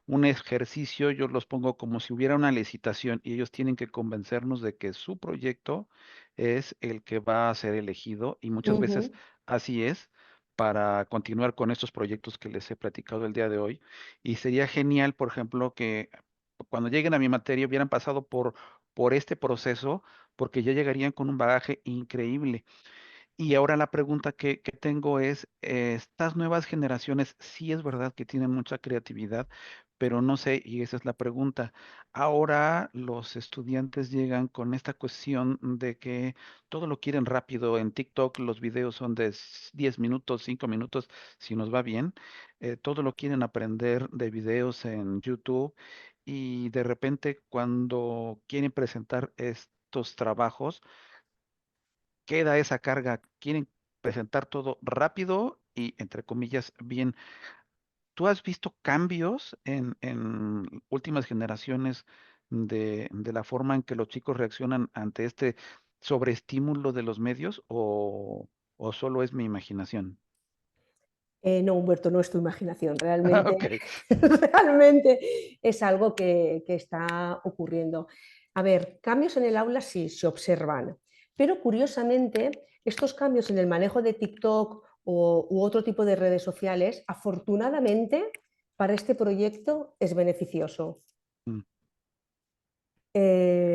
un ejercicio. Yo los pongo como si hubiera una licitación y ellos tienen que convencernos de que su proyecto es el que va a ser elegido y muchas veces así es para continuar con estos proyectos que les he platicado el día de hoy. Y sería genial, por ejemplo, que cuando lleguen a mi materia hubieran pasado por este proceso porque ya llegarían con un bagaje increíble. Y ahora la pregunta que tengo es, estas nuevas generaciones, sí es verdad que tienen mucha creatividad, pero no sé, y esa es la pregunta. Ahora los estudiantes llegan con esta cuestión de que todo lo quieren rápido. En TikTok los videos son de 10 minutos, 5 minutos, si nos va bien. Todo lo quieren aprender de videos en YouTube y de repente cuando quieren presentar estos trabajos, queda esa carga. Quieren presentar todo rápido y, entre comillas, bien. ¿Tú has visto cambios en últimas generaciones de la forma en que los chicos reaccionan ante este sobreestímulo de los medios o solo es mi imaginación? No, Humberto, no es tu imaginación, Ah, realmente, ok. realmente es algo que está ocurriendo. A ver, cambios en el aula sí se observan, pero curiosamente estos cambios en el manejo de TikTok u otro tipo de redes sociales, afortunadamente para este proyecto es beneficioso, Mm.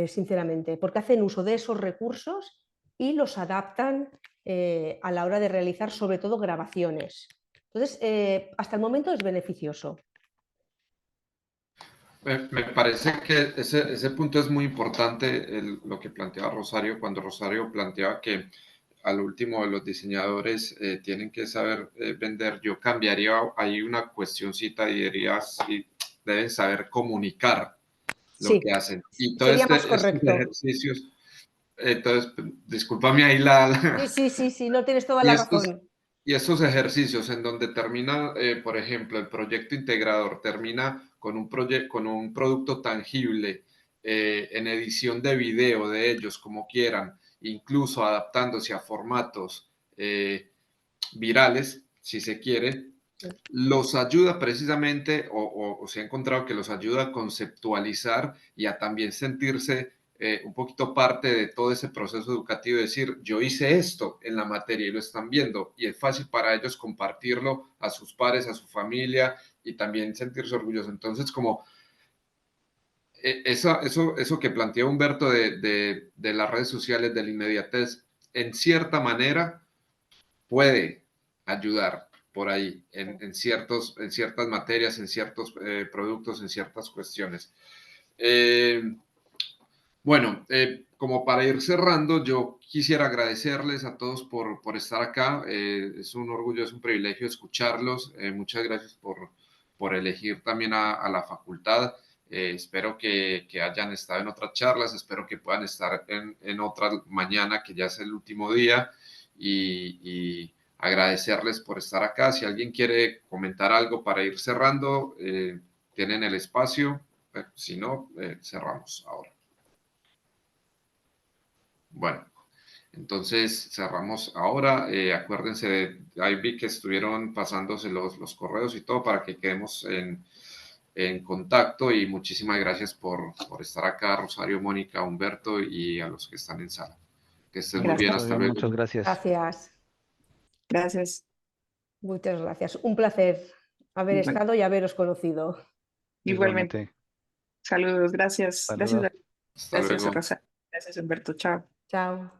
sinceramente, porque hacen uso de esos recursos y los adaptan a la hora de realizar sobre todo grabaciones. Entonces, hasta el momento es beneficioso. Me parece que ese punto es muy importante, lo que planteaba Rosario, cuando Rosario planteaba que al último de los diseñadores tienen que saber vender. Yo cambiaría ahí una cuestioncita y diría, sí, deben saber comunicar lo que Sí, hacen. Y todo sería más estos correcto. ejercicios, entonces, discúlpame ahí Sí, sí, sí, sí, no tienes toda y la estos, razón. y estos ejercicios en donde termina, por ejemplo, el proyecto integrador termina con con un producto tangible en edición de video de ellos, como quieran, incluso adaptándose a formatos virales, si se quiere, los ayuda precisamente, o se ha encontrado que los ayuda a conceptualizar y a también sentirse un poquito parte de todo ese proceso educativo, decir, yo hice esto en la materia y lo están viendo, y es fácil para ellos compartirlo a sus pares, a su familia, y también sentirse orgullosos. Entonces, como eso que planteó Humberto de las redes sociales, de la inmediatez, en cierta manera puede ayudar por ahí en ciertas materias, en ciertos productos, en ciertas cuestiones. Bueno, como para ir cerrando, yo quisiera agradecerles a todos por estar acá. Es un orgullo, es un privilegio escucharlos. Muchas gracias por elegir también a la facultad. Espero que hayan estado en otras charlas, espero que puedan estar en otra mañana, que ya es el último día, y agradecerles por estar acá. Si alguien quiere comentar algo para ir cerrando, tienen el espacio. Si no, cerramos ahora. Bueno, entonces cerramos ahora. Acuérdense, ahí vi que estuvieron pasándose los correos y todo para que quedemos en contacto, y muchísimas gracias por estar acá, Rosario, Mónica, Humberto, y a los que están en sala. Que estén muy bien, Gracias. Todo hasta bien, luego. muchas gracias. Gracias, Gracias. muchas gracias. Un placer haber Igual- estado y haberos conocido. Igualmente. Igualmente. Saludos. Gracias. Saludos. Gracias, Hasta gracias, luego. Rosa. Gracias, Humberto. Chao. Chao.